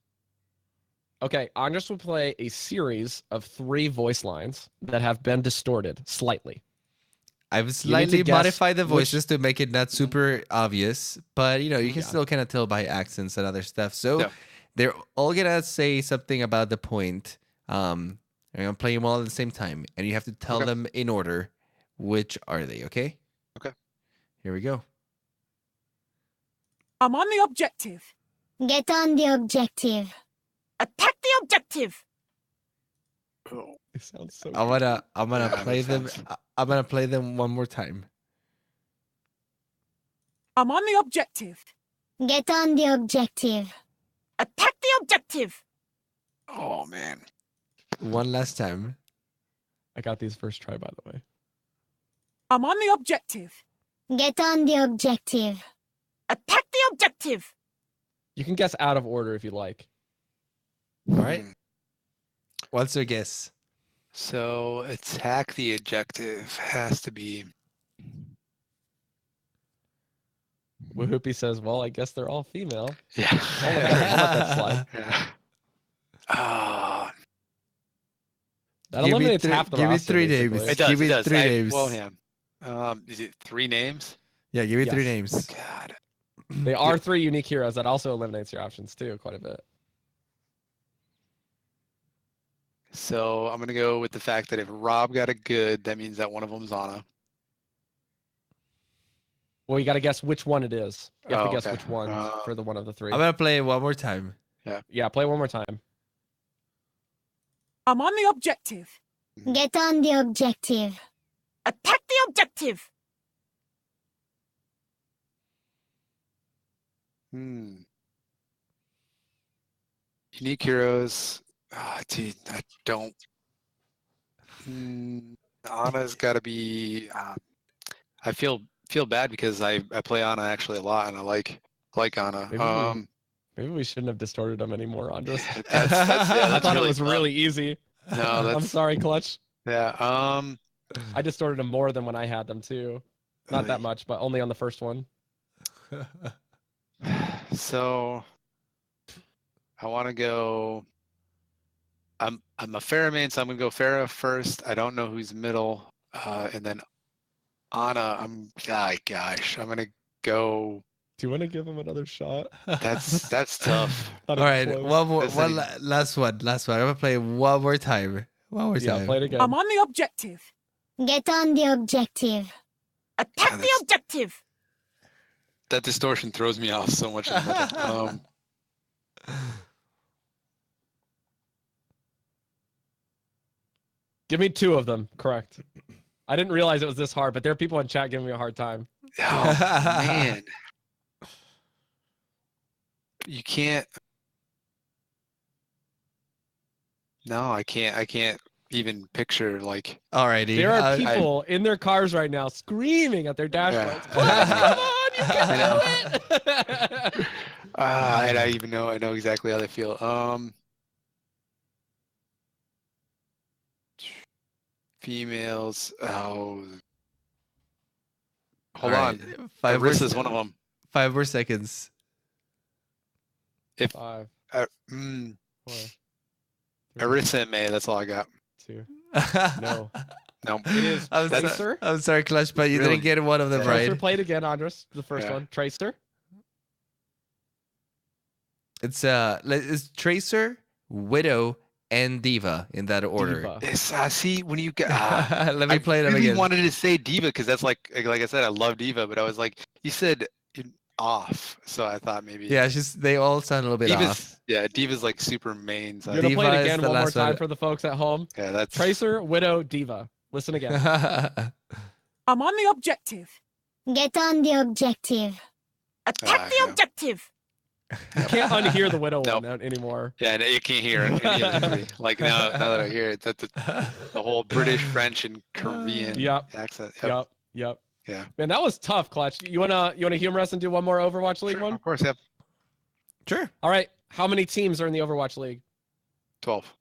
Okay, Andres will play a series of 3 voice lines that have been distorted slightly. I've to slightly guess modified the which- voices to make it not super obvious, but you can Yeah. still kind of tell by accents and other stuff. So Yeah. they're all gonna say something about the point. I'm gonna play them all at the same time, and you have to tell Okay. them in order. Which are they? Okay. Okay. Here we go. I'm on the objective. Get on the objective. Attack the objective. Oh, It sounds so I'm gonna Yeah, play makes them. sense. I'm gonna play them one more time. I'm on the objective. Get on the objective. Attack the objective. oh man. One last time. I got these first try, by the way. I'm on the objective. Get on the objective. Attack the objective. You can guess out of order if you like. All right. Hmm. What's your guess? So attack the objective has to be. Whoopie says, well, I guess they're all female. Yeah. I'll let that slide. Yeah. Ah, That Give me eliminates three- half the give me roster, 3 basically. names. it does. Give me it does. 3 names. Well, yeah. Is it 3 names? Yeah, give me 3 Yes. names. God. They are 3 unique heroes. That also eliminates your options, too, quite a bit. So I'm gonna go with the fact that if Rob got a good, that means that one of them's Anna. Well, you got to guess which one it is. You have Oh, to guess okay. which one for the one of the 3. I'm gonna play it one more time. Yeah, play one more time. I'm on the objective. Get on the objective. Attack the objective. Unique heroes. Dude, I don't. Anna's got to be. I feel bad because I play Anna actually a lot, and I like Anna. Maybe we shouldn't have distorted them anymore, Andres. That's yeah. I That's thought really it was tough. really easy. No, I'm that's sorry, Clutch. yeah. I distorted them more than when I had them too. Not that much, but only on the first one. So I want to go. I'm a Farah main, so I'm gonna go Farah first. I don't know who's middle, and then Anna. Gosh, I'm gonna go. Do you want to give him another shot? That's tough. All right, one more, That's not last one. I'm gonna play one more time. One more Yeah, time. play it again. I'm on the objective. Get on the objective. Attack the that's- objective. That distortion throws me off so much. In the middle. Give me 2 of them. Correct. I didn't realize it was this hard, but there are people in chat giving me a hard time. Oh man, you can't. No, I can't. I can't even picture like. Alrighty. There are people in their cars right now screaming at their dashboards. Clutch, come on, you can do it. And I know exactly how they feel. Females. Oh, hold Alright, on. 5 more, Arissa's one of them. 5 more seconds. 5, 4, Arissa and May. That's all I got. 2. No. No. It is I'm, Tracer. I'm sorry, Clutch, but you Really? didn't get one of them Tracer, right. play it again, Andres. The first Yeah. one. Tracer. It's Tracer, Widow, and Diva in that order. Diva. It's, see when you get. Let me play them I really again. wanted to say Diva because that's like I said, I love Diva, but I was like, you said off, so I thought maybe. Yeah, they all sound a little bit Diva's, off. Yeah, Diva's like super main. So You're going to play Diva it is again the one more last time one. for the folks at home. yeah, that's Tracer, Widow, Diva. Listen again. I'm on the objective. Get on the objective. Attack the yeah. objective. You can't unhear the Widow Nope. one out anymore. Yeah, and you can't hear any of the three. Like now that I hear it, that the whole British, French, and Korean Yep. accent. Yep. Yeah. Man, that was tough, Clutch. You wanna humor us and do one more Overwatch League Sure, one? of course, yeah. Sure. All right. How many teams are in the Overwatch League? 12.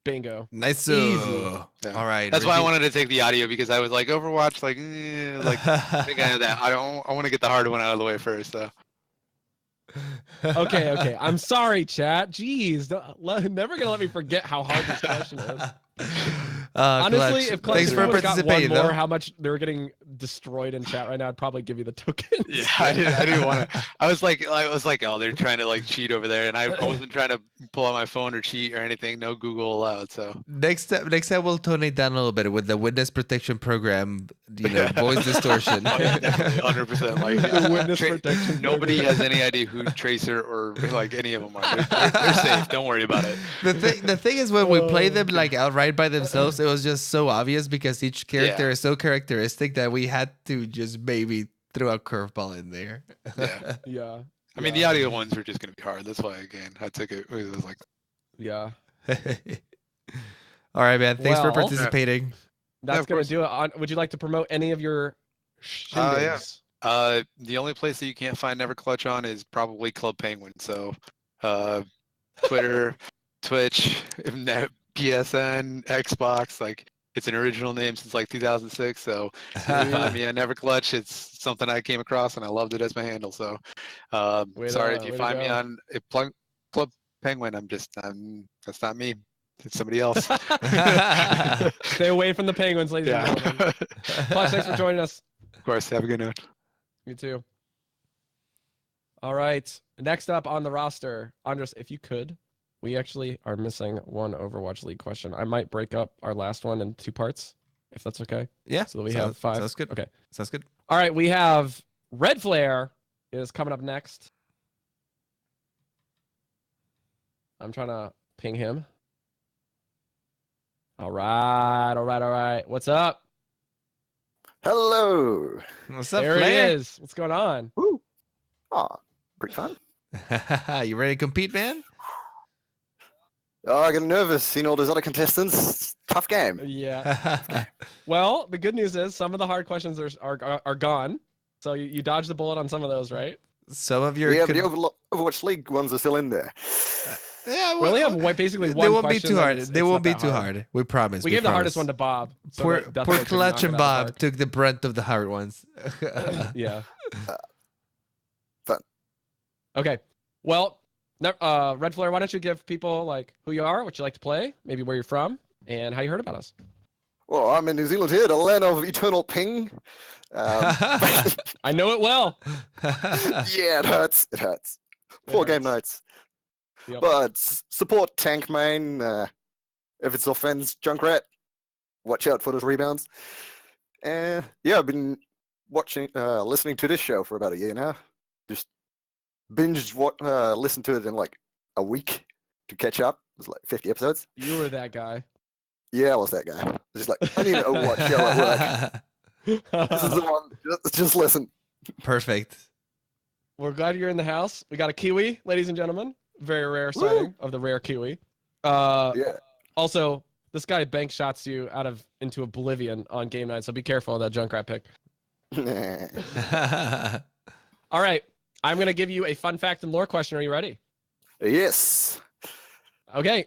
Bingo. Nice. Easy. Yeah. All right. That's why I wanted to take the audio because I was like Overwatch, like I think I have that. I want to get the hard one out of the way first, though. Okay. I'm sorry, chat. Jeez, never gonna let me forget how hard this question is. Honestly, Clutch. if Clutch Thanks for would've got one participating. more, though. how much they're getting destroyed in chat right now, I'd probably give you the token. Yeah, I didn't want to. I was like, oh, they're trying to like cheat over there, and I wasn't trying to pull out my phone or cheat or anything. No Google allowed. So Next time we'll tone it down a little bit with the witness protection program. Voice distortion. Oh, yeah, definitely, 100%. Like The witness protection nobody program. has any idea who Tracer or like any of them are. They're safe. Don't worry about it. The thing is when we play them like outright by themselves, it was just so obvious because each character Yeah. is so characteristic that we had to just maybe throw a curveball in there. Yeah. Yeah. I mean, the audio ones are just gonna be hard. That's why again I took it. It was like Yeah. All right, man. Thanks for Well- participating. That's of gonna course. do it. Would you like to promote any of your Yeah. shindigs? The only place that you can't find Never Clutch on is probably Club Penguin. So, Twitter, Twitch, PSN, Xbox. Like it's an original name since like 2006. So, I mean, I Never Clutch. It's something I came across and I loved it as my handle. So, sorry if you way to find me go. on Club Penguin. That's not me. It's somebody else. Stay away from the Penguins, ladies and Yeah. gentlemen. Clutch, thanks for joining us. Of course. Have a good night. You too. All right. Next up on the roster, Andres, if you could, we actually are missing one Overwatch League question. I might break up our last one in 2 parts, if that's okay. Yeah. So that we have 5. Sounds good. Okay. Sounds good. All right. We have Red Flare is coming up next. I'm trying to ping him. All right. What's up? Hello. What's up, There Flair? he is. What's going on? Woo. Oh, pretty fun. You ready to compete, man? Oh, I get nervous seeing all those other contestants. Tough game. Yeah. Well, the good news is some of the hard questions are gone. So you dodged the bullet on some of those, right? Some of your Yeah, but the Overwatch League ones are still in there. yeah, We only have basically one they won't be question too that hard. it's They not won't be that too hard. We promise. We gave the hardest one promise. to Bob. So Poor, that poor definitely couldn't Clutch knock and it out of the Bob took the brunt of the hard ones. park. Yeah. Fun. Okay. Well, Red Flare, why don't you give people like who you are, what you like to play, maybe where you're from, and how you heard about us? Well, I'm in New Zealand here, the land of eternal ping. I know it well. Yeah, it hurts. It hurts. Poor game hurts. nights. Yep. But support tank main. If it's offense Junkrat, watch out for those rebounds. And yeah, I've been listening to this show for about a year now. Just listen to it in like a week to catch up. It was like 50 episodes. You were that guy. Yeah, I was that guy. Just like, I need an Overwatch show at work. This is the one. Just listen. Perfect. We're glad you're in the house. We got a Kiwi, ladies and gentlemen. Very rare sighting of the rare Kiwi. Yeah. Also, this guy bank shots you into oblivion on game night, so be careful of that Junkrat pick. All right. I'm going to give you a fun fact and lore question. Are you ready? Yes. Okay.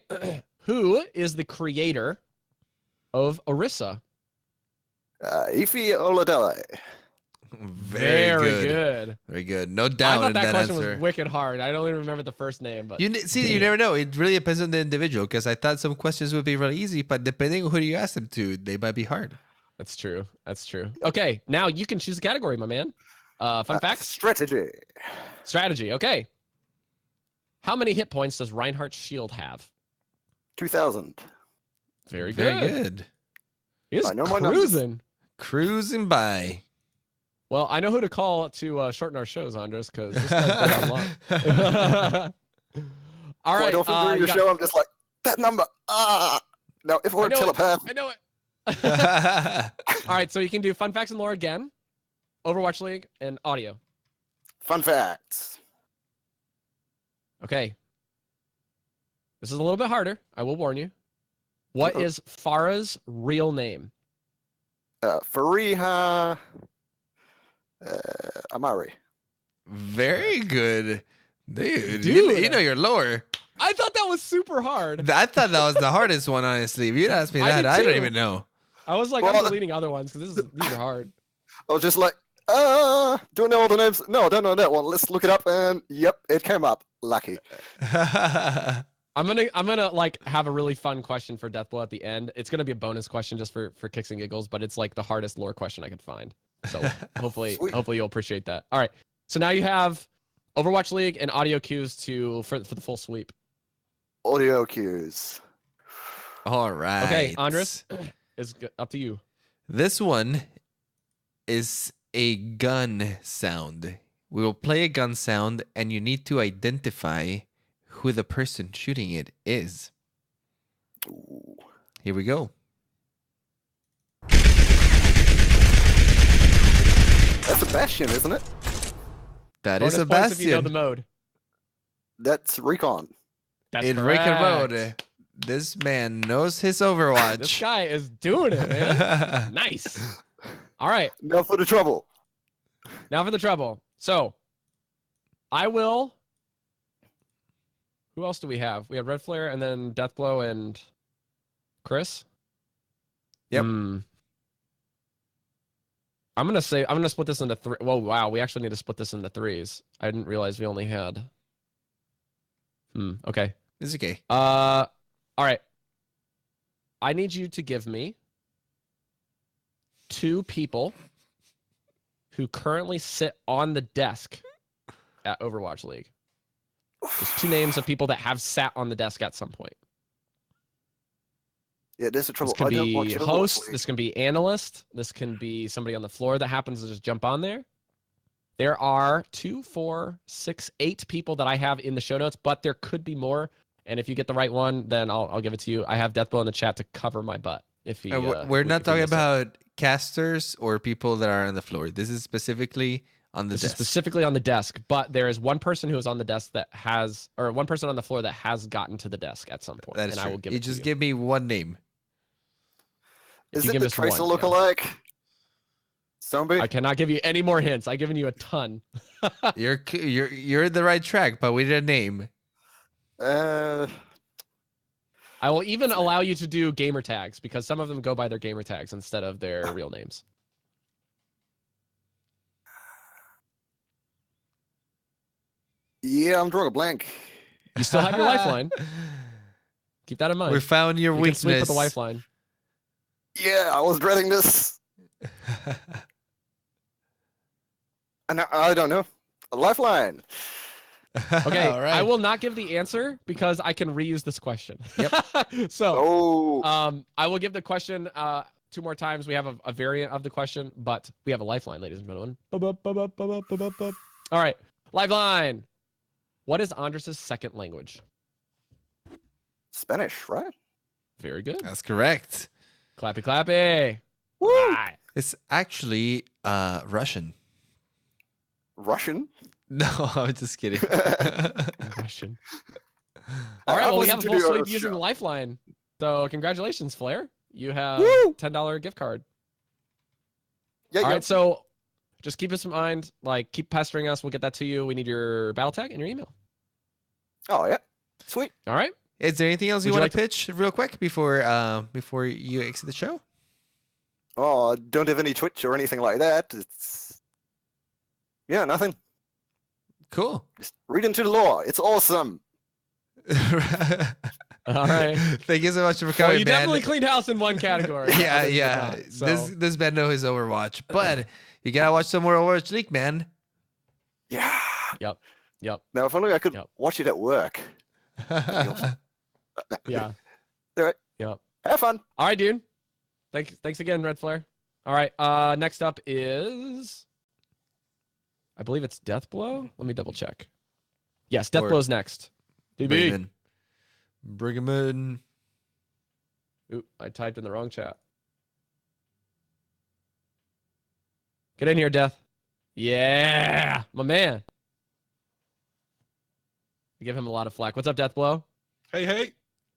Who is the creator of Orisa? Ify Oladele. Very good. good. Very good. No I doubt thought in that that question answer. was wicked hard. I don't even remember the first name, but You never know. It really depends on the individual. Because I thought some questions would be really easy, but depending on who you ask them to, they might be hard. that's true. That's true. Okay, now you can choose a category, my man. Fun facts, Strategy. strategy. Okay. How many hit points does Reinhardt's shield have? 2000. Very good. Very good. He is I know my numbers. cruising. Cruising by. Well, I know who to call to shorten our shows, Andres, because this guy's been online. All right. Quite often during you the got- show, I'm just like, that number. Now, if it were I know it. telepath, I know it. All right, so you can do fun facts and lore again, Overwatch League, and audio. fun facts. Okay. This is a little bit harder. I will warn you. What is Farah's real name? Fariha Amari. Very good. Dude, Dude. you know your lore. I thought that was super hard. I thought that was the hardest one, honestly. If you'd asked me I that, did I don't too. even know. I was like, Well, I'm deleting other ones because these are hard. I was just like, do I know all the names? No, I don't know that one. Let's look it up. And yep, it came up. Lucky. I'm gonna like have a really fun question for Deathblow at the end. It's gonna be a bonus question just for kicks and giggles, but it's like the hardest lore question I could find. So hopefully Sweet. you'll appreciate that. All right. So now you have Overwatch League and audio cues for the full sweep. Audio cues. All right. Okay, Andres, it's up to you. This one is a gun sound. We will play a gun sound, and you need to identify who the person shooting it is. Ooh. Here we go. That's a Bastion, isn't it? That Bonus is a points if you know the Bastion. mode. That's Recon. That's In correct. Rick mode. This man knows his This Overwatch. guy is doing it, man. Nice. All right. Now for the trouble. Now for the trouble. So, I will. Who else do we have? We have Red Flare and then Deathblow and Chris. Yep. I'm gonna split this into three. Whoa, wow. We actually need to split this into threes. I didn't realize we only had. Okay. It's okay. All right. I need you to give me 2 people who currently sit on the desk at Overwatch League. Just 2 names of people that have sat on the desk at some point. Yeah, there's the trouble. This can I don't watch be Overwatch host. League. This can be analyst. This can be somebody on the floor that happens to just jump on there. There are 2, 4, 6, 8 people that I have in the show notes, but there could be more. And if you get the right one, then I'll give it to you. I have Deathblow in the chat to cover my butt. If he, We're not if he talking missed it. about casters or people that are on the floor. This is specifically On the This is desk. specifically on the desk, but there is one person who is on the desk that has, or one person on the floor that has gotten to the desk at some point, That is and true. I will give You it to just you. give me one name. If Is you it give the us Tracer one, yeah. lookalike? Zombie? I cannot give you any more hints. I've given you a ton. You're in the right track, but we need a name. Uh, I will even allow you to do gamer tags because some of them go by their gamer tags instead of their real names. yeah, I'm drawing a blank. You still have your lifeline. Keep that in mind. We found your You can sleep with weakness. the lifeline. Yeah, I was dreading this. And I don't know. A lifeline. Okay, All right. I will not give the answer because I can reuse this question. Yep. So, Oh, I will give the question 2 more times. We have a variant of the question, but we have a lifeline, ladies and gentlemen. All right, lifeline. What is Andres' second language? Spanish, right? Very good. That's correct. Clappy, clappy. Woo! Right. It's actually Russian. Russian? No, I'm just kidding. Russian. All right, I've well, we listened have a to full the sleep using show. the lifeline. So, congratulations, Flair. You have Woo! $10 gift card. Yeah, All yeah. right, so just keep us in mind. Like, keep pestering us. We'll get that to you. We need your battle tag and your email. Oh, yeah. Sweet. All right. Is there anything else you Would you want like to pitch real quick before you exit the show? Oh, I don't have any Twitch or anything like that. It's... Yeah, nothing. Cool. Just read into the law. It's awesome. All right. Thank you so much for Well, coming, you man. definitely cleaned house in one category. Yeah, Others did yeah. not, so. This man knows his Overwatch, but you gotta watch some more Overwatch League, man. Yeah. Yep. Now, if only I could Yep. watch it at work. Yeah. All right. Yep. Have fun. All right, dude. Thanks again, Red Flare. All right. Next up is, I believe it's Death Blow. Let me double check. Yes, Death Or- Blow's next. DB. Bring him in. Oop, I typed in the wrong chat. Get in here, Death. Yeah, my man. I give him a lot of flack. What's up, Death Blow? Hey,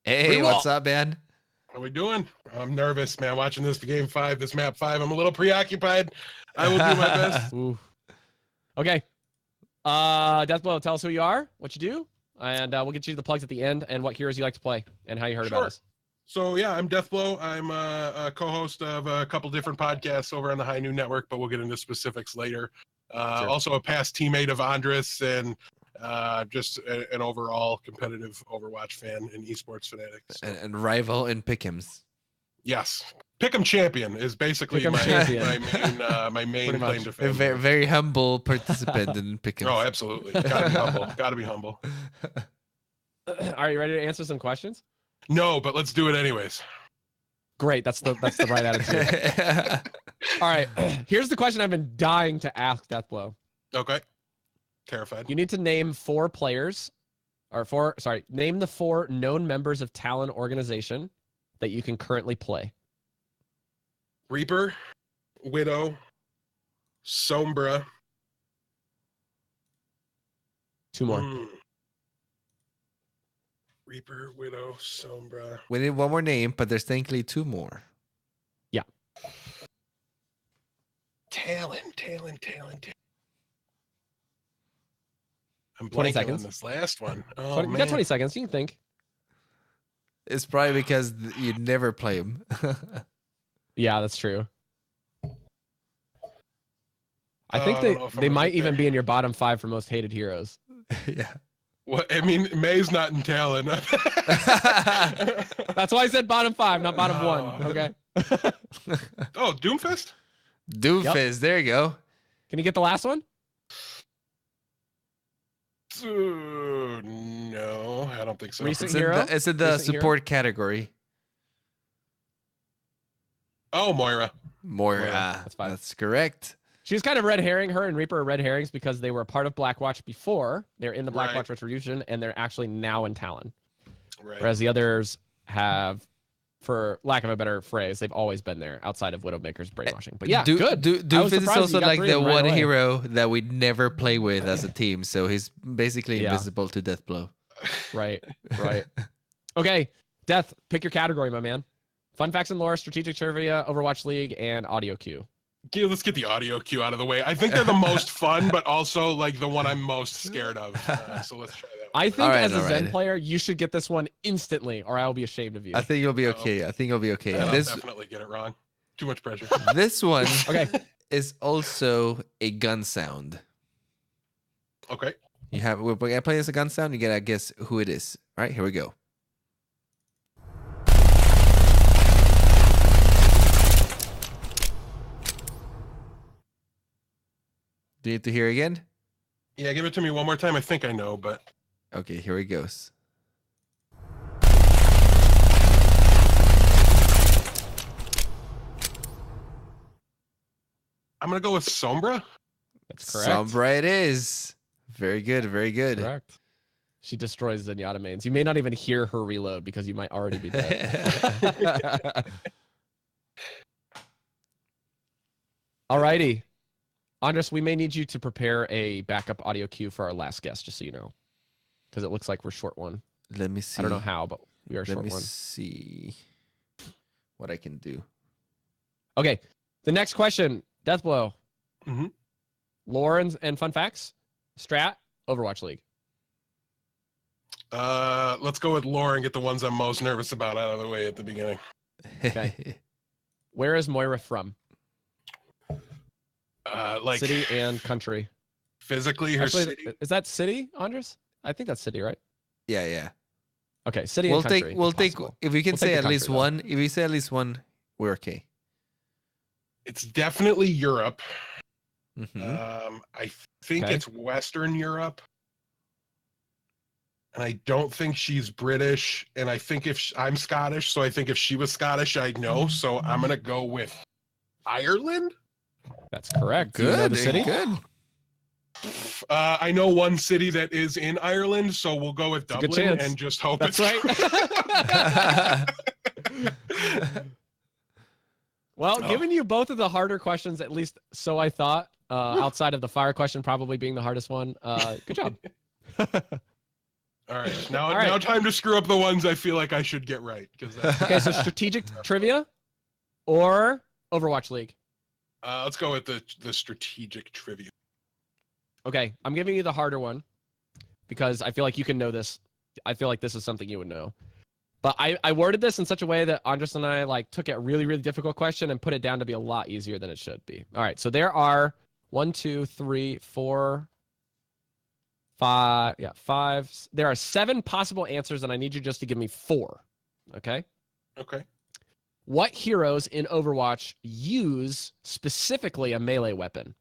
Hey, Pretty well. what's up, man? how we doing? I'm nervous, man. Watching this game 5, this map 5. I'm a little preoccupied. I will do my best. Ooh. Okay. Death Blow, tell us who you are, what you do, and we'll get you the plugs at the end and what heroes you like to play and how you heard about Sure. us. So yeah, I'm Deathblow. I'm a co-host of a couple different podcasts over on the High Noon Network, but we'll get into specifics later. Sure. Also a past teammate of Andres and just an overall competitive Overwatch fan and esports fanatic. So, And rival in Pick'ems. yes, Pick'em Champion is basically Pick'em my champion. my main Pretty claim much. to A fame. very, very humble participant in Pick'ems. Oh, absolutely. Gotta be humble. Gotta be humble. Are you ready to answer some questions? No, but let's do it anyways. Great. That's the right attitude. All right. Here's the question I've been dying to ask Death Blow. Okay. Terrified. You need to name name the 4 known members of Talon organization that you can currently play. Reaper, Widow, Sombra. 2 more. Reaper, Widow, Sombra. We need one more name, but there's technically 2 more. Talon. I'm 20 blanking seconds. on this last one. Oh, You man. got 20 seconds. You can think. It's probably because you never play him. Yeah, that's true. I think I don't know if I'm they gonna might get even there. be in your bottom 5 for most hated heroes. Yeah. What? I mean, May's not in Talon. That's why I said bottom 5, not bottom 1. Oh. Okay. Oh, Doomfist? Doofus, there you go. Can you get the last one? No, I don't think so. Recent It's in hero? it's in the Recent hero? support category. Oh, Moira. Moira. Moira, that's fine. That's correct. She was kind of red herring. Her and Reaper are red herrings because they were a part of Blackwatch before. They're in the Blackwatch Right. Retribution, and they're actually now in Talon. Right. Whereas the others have for lack of a better phrase. They've always been there outside of Widowmaker's brainwashing. But yeah, Do, good. I was Doofus is surprised also you got like 3 the of them right one away. hero that we never play with as a team, so he's basically Yeah. invisible to Deathblow. Right. Okay, Death, pick your category, my man. Fun facts and lore, strategic trivia, Overwatch League, and audio cue. Okay, let's get the audio cue out of the way. I think they're the most fun, but also like the one I'm most scared of. So let's try that one. I think Alright, as a Zen alright. player, you should get this one instantly, or I'll be ashamed of you. I think you'll be okay. I think you'll be okay. I'll This definitely get it wrong. Too much pressure. this one Okay. is also a gun sound. Okay. We're gonna play this a gun sound. You gotta guess who it is. All right, here we go. Do you need to hear again? Yeah, give it to me one more time. I think I know, but Okay, here it goes. I'm gonna go with Sombra. That's correct. Sombra it is. Very good, very good. Correct. She destroys Zenyatta mains. You may not even hear her reload because you might already be dead. Alrighty. Andres, we may need you to prepare a backup audio cue for our last guest, just so you know. Because it looks like we're short one. Let me see. I don't know how, but we are Let short me one. see what I can do. Okay. The next question, Deathblow. Mhm. Lawrence and fun facts. Strat, Overwatch League. Let's go with Laura and get the ones I'm most nervous about out of the way at the beginning. Okay. Where is Moira from? Like City and country. physically, her Actually, city. is that city, Andres? I think that's city, right? Yeah, yeah. Okay, city We'll and country. we'll if take possible. if we can We'll say take the at least country, though. one. If we say at least one, we're okay. It's definitely Europe. Mhm. I think Okay. it's Western Europe. And I don't think she's British. And I think I'm Scottish, so I think if she was Scottish, I'd know. So I'm gonna go with Ireland. That's correct. Do you know Good. the city? Good. I know one city that is in Ireland, so we'll go with It's a good Dublin chance. and just hope That's it's right. Well, Oh. giving you both of the harder questions, at least so I thought, outside of the fire question probably being the hardest one. Good job. All right, now All right. now time to screw up the ones I feel like I should get right. Okay, so strategic trivia or Overwatch League. Let's go with the strategic trivia. Okay, I'm giving you the harder one because I feel like you can know this. I feel like this is something you would know. But I worded this in such a way that Andres and I like took a really, really difficult question and put it down to be a lot easier than it should be. All right, so there are 1, 2, 3, 4, 5. Yeah, 5. There are 7 possible answers, and I need you just to give me 4. Okay? Okay. What heroes in Overwatch use specifically a melee weapon?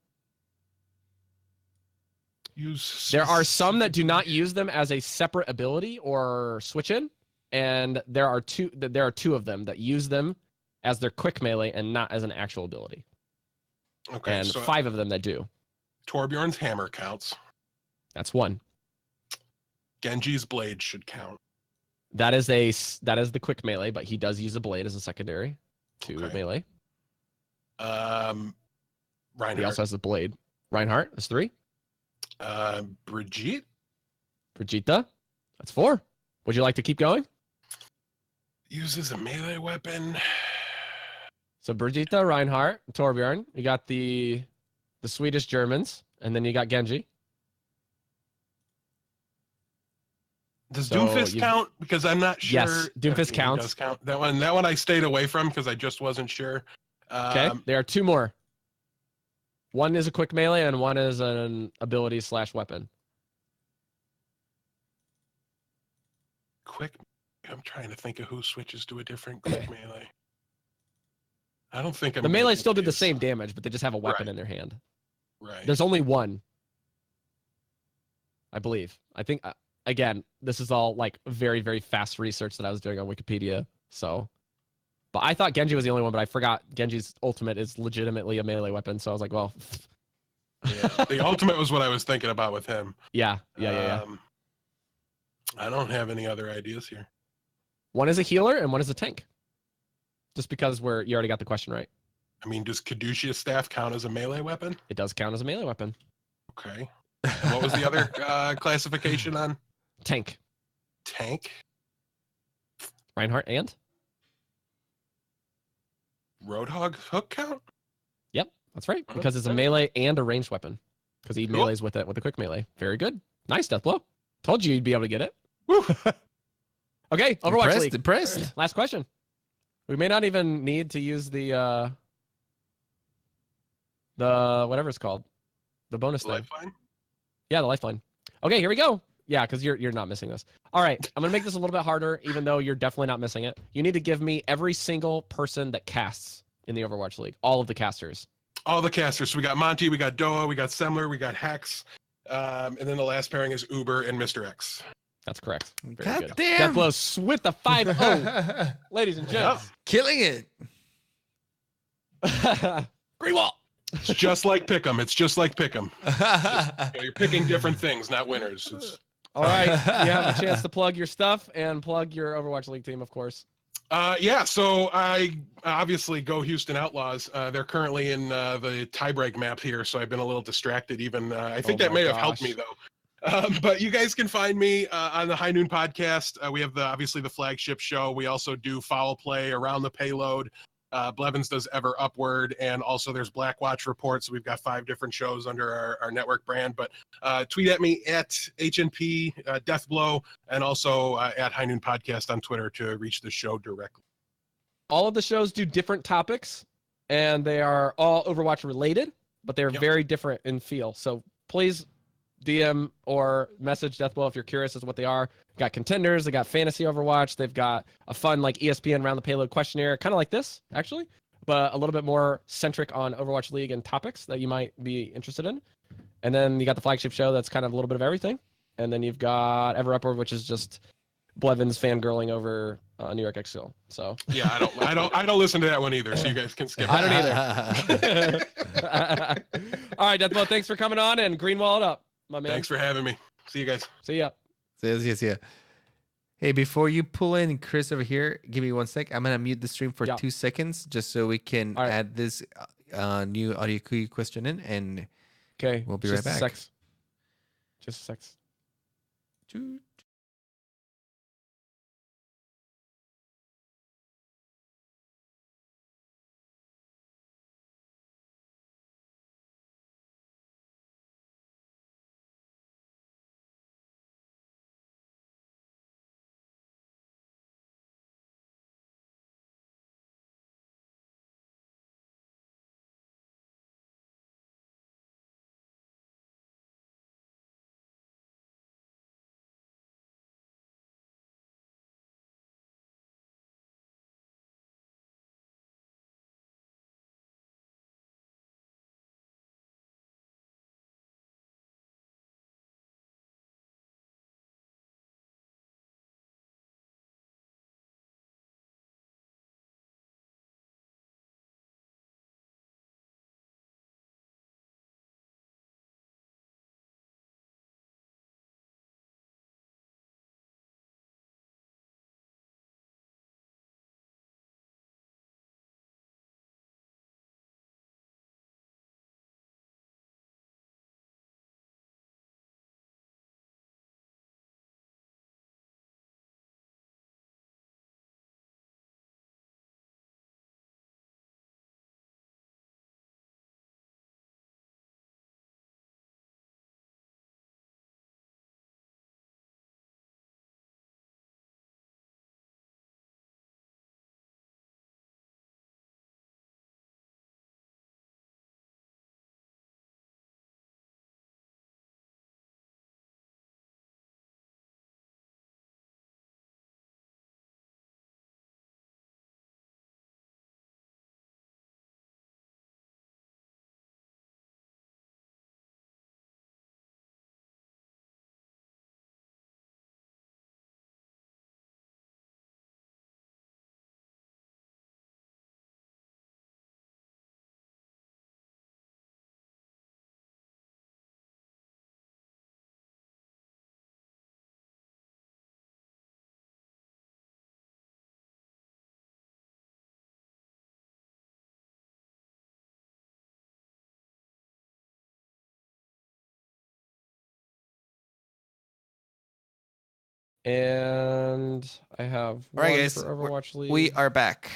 There are some that do not use them as a separate ability or switch in, and there are two of them that use them as their quick melee and not as an actual ability. Okay. And So 5 of them that do. Torbjorn's hammer counts. That's 1. Genji's blade should count. That is the quick melee, but he does use a blade as a secondary to Okay. melee. Reinhardt. He also has a blade. Reinhardt, that's 3. Brigitte Brigitte, that's 4. Would you like to keep going? uses a melee weapon. So Brigitte, Reinhardt, Torbjorn. You got the Swedish Germans, and then you got Genji. Does So Doomfist you've- count? Because I'm not sure. Yes, Doomfist He counts. does count. That one I stayed away from because I just wasn't sure. Okay, there are 2 more. One is a quick melee, and one is an ability / weapon. Quick. I'm trying to think of who switches to a different quick melee. I don't think I'm. The gonna melee get still did the these. same damage, but they just have a weapon Right. in their hand. Right. There's only one, I believe. I think again, this is all like very, very fast research that I was doing on Wikipedia. So, but I thought Genji was the only one, but I forgot Genji's ultimate is legitimately a melee weapon. So I was like, well, Yeah. The ultimate was what I was thinking about with him. yeah. I don't have any other ideas here. One is a healer and one is a tank. just because you already got the question right. I mean, does Caduceus staff count as a melee weapon? It does count as a melee weapon. Okay. And what was the other classification on Tank. tank? Reinhardt and? Roadhog hook count? Yep, that's right. Because it's a melee and a ranged weapon. Because he Cool. melees with it with a quick melee. Very good. Nice, Deathblow. Told you you'd be able to get it. Woo. Okay, Overwatch League. Impressed. Last question. We may not even need to use the whatever it's called. The bonus thing. Lifeline? Yeah, the lifeline. Okay, here we go. Yeah, because you're not missing this. All right, I'm gonna make this a little bit harder, even though you're definitely not missing it. You need to give me every single person that casts in the Overwatch League. All of the casters. All the casters. So we got Monty, we got Doa, we got Semler, we got Hex, and then the last pairing is Uber and Mr. X. That's correct. Very God good. damn. Deathblow with the 5-0, ladies and gents. Killing it. Greenwall. It's just like Pick'em. It's just like Pick'em. You're picking different things, not winners. All right, you have a chance to plug your stuff and plug your Overwatch League team, of course. Yeah, so I obviously go Houston Outlaws. They're currently in the tiebreak map here, so I've been a little distracted. Even I think that may have helped me though. But you guys can find me on the High Noon podcast. We have obviously the flagship show. We also do Foul Play, Around the Payload. Blevins does Ever Upward, and also there's Black Watch Report. So we've got 5 different shows under our network brand. But tweet at me at HNP Deathblow, and also at High Noon Podcast on Twitter to reach the show directly. All of the shows do different topics, and they are all Overwatch related, but they're very different in feel. So please DM or message Deathblow if you're curious as to what they are. Got contenders, they got fantasy Overwatch, they've got a fun like ESPN Round the Payload questionnaire, kind of like this actually, but a little bit more centric on Overwatch League and topics that you might be interested in. And then you got the flagship show that's kind of a little bit of everything. And then you've got Ever Upward, which is just Blevins fangirling over New York Exfil. So yeah, I don't listen to that one either, so you guys can skip. I don't either. All right, Deathblow, thanks for coming on and greenwall it up, my man. Thanks for having me. See you guys. See ya. Yes. Hey, before you pull in Chris over here, give me 1 sec. I'm gonna mute the stream for 2 seconds just so we can add this new audio queue question in, and okay, we'll be right back. Just a sec. And I have All right, one guys, for Overwatch League. We are back.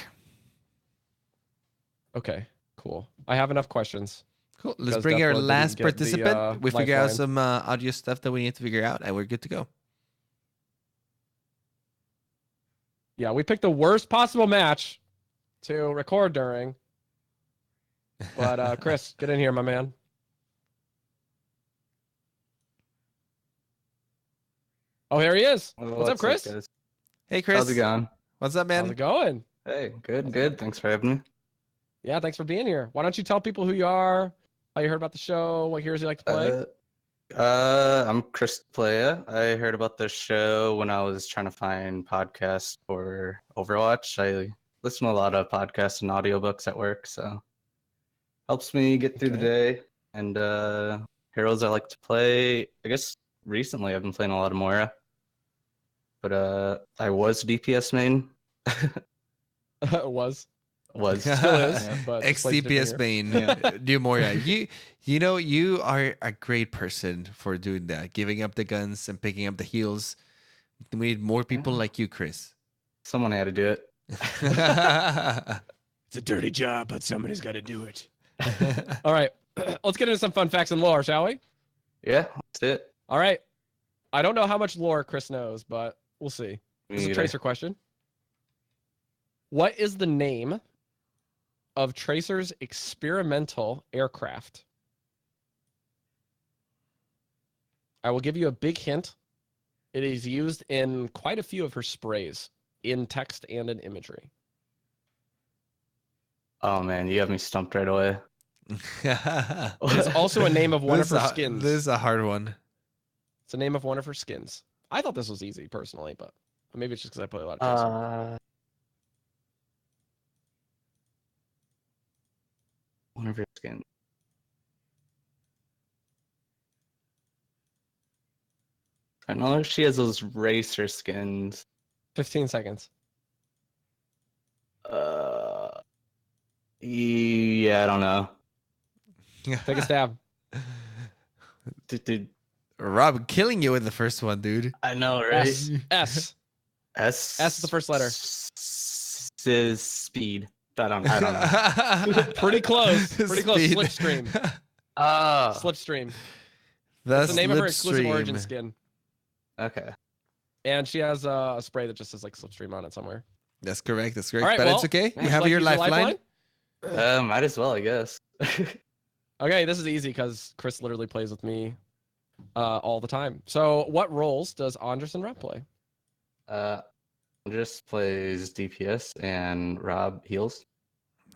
Okay, cool. I have enough questions. Cool. Let's Because bring our Deathblood didn't last get the, participant. We figure out lifeline. some audio stuff that we need to figure out, and we're good to go. Yeah, we picked the worst possible match to record during. But Chris, get in here, my man. Oh, here he is. What's up, Chris? guys? Hey, Chris. How's it going? What's up, man? How's it going? Hey, good. Thanks for having me. Yeah, thanks for being here. Why don't you tell people who you are, how you heard about the show, what heroes you like to play? I'm Chris Playa. I heard about the show when I was trying to find podcasts for Overwatch. I listen to a lot of podcasts and audiobooks at work, so helps me get through the day. And heroes I like to play, I guess recently I've been playing a lot of Moira. But I was DPS main. Was. Still is. But Ex DPS main. Do more. You know, you are a great person for doing that, giving up the guns and picking up the heals. We need more people like you, Chris. Someone had to do it. It's a dirty job, but somebody's got to do it. All right, let's get into some fun facts and lore, shall we? Yeah, that's it. All right. I don't know how much lore Chris knows, but we'll see. Me This is a neither. Tracer question. What is the name of Tracer's experimental aircraft? I will give you a big hint. It is used in quite a few of her sprays, in text and in imagery. Oh man, you have me stumped right away. It is also a name of one of her skins. This is a hard one. It's the name of one of her skins. I thought this was easy personally, but maybe it's just because I play a lot of Tracer. One of your skins. I know she has those racer skins. 15 seconds. Yeah, I don't know. Take a stab. Dude, Rob killing you in the first one, dude. I know, right? S. S. S is the first letter. Is speed. I don't know. Pretty close. Pretty close. Speed. Slipstream. Oh. Slipstream. That's the name of her exclusive Slipstream. origin skin. Okay. And she has a spray that just says like Slipstream on it somewhere. That's correct. That's correct. All right, But well, it's okay. would You have like your to use your lifeline. Might as well, I guess. Okay, this is easy because Chris literally plays with me all the time. So what roles does Andres and Rob play? Andres plays DPS and Rob heals.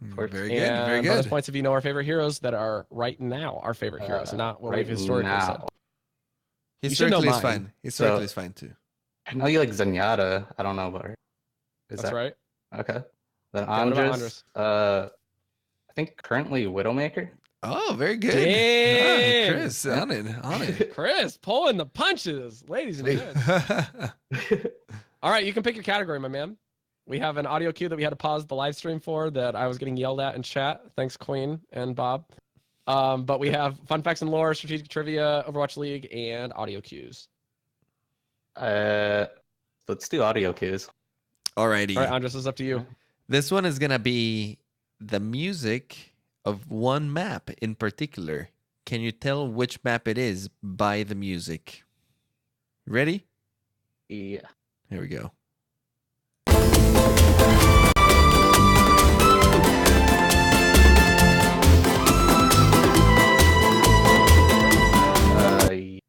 Very good. And Very bonus good. points if you know our favorite heroes that are right now our favorite heroes, not what right we've historically now. said. You should know Historically is mine. fine. Historically So- is fine too. I know you like Zenyatta. I don't know about her. Is That's that right. okay? Then Okay, what about Andres, I think currently Widowmaker. Oh, very good. Damn. Ah, Chris, on it. On it. Chris pulling the punches, ladies and gents. All right, you can pick your category, my man. We have an audio cue that we had to pause the live stream for that I was getting yelled at in chat. Thanks, Queen and Bob. But we have fun facts and lore, strategic trivia, Overwatch League, and audio cues. Let's do audio cues. Alrighty. All right, Andres, it's up to you. This one is gonna be the music of one map in particular. Can you tell which map it is by the music? Ready? Yeah. Here we go.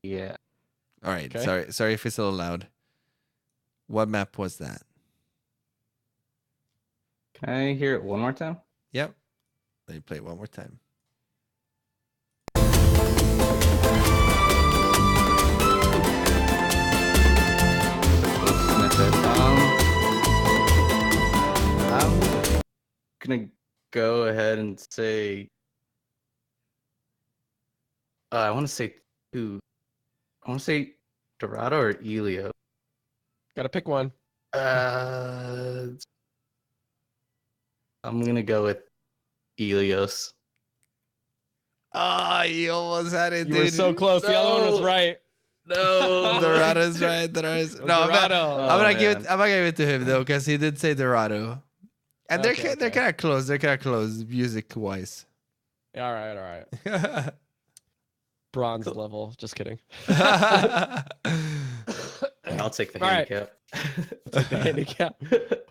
Yeah. All right. Okay. Sorry if it's a little loud. What map was that? Can I hear it one more time? Yep. Let me play it one more time. Little snippet. I'm gonna go ahead and say. I want to say two. I want to say Dorado or Elio. Gotta pick one. I'm gonna go with Elios. Ah, you almost had it, You dude. were so close. The other one was No. right. No, Dorado's right. Dorado's. No, Dorado. I'm gonna give it. I'm gonna give it to him though, because he did say Dorado, and Okay, they're okay. kind of close. They're kind of close music wise. Yeah, all right. Bronze level. Just kidding. I'll take the All right. handicap. Take the handicap.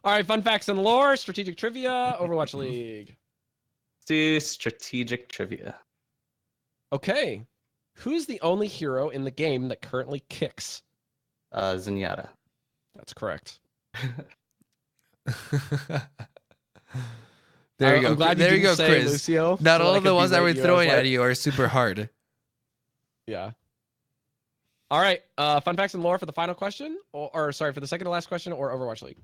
All right, fun facts and lore, strategic trivia, Overwatch League. Do strategic trivia. Okay. Who's the only hero in the game that currently kicks? Zenyatta. That's correct. There you go. I'm glad there you you didn't go, say Chris. Lucio. Not so all I of the could ones that berate we're you. I was throwing like, at you are super hard. Yeah. All right. Fun facts and lore for the final question, or sorry, for the second to last question, or Overwatch League.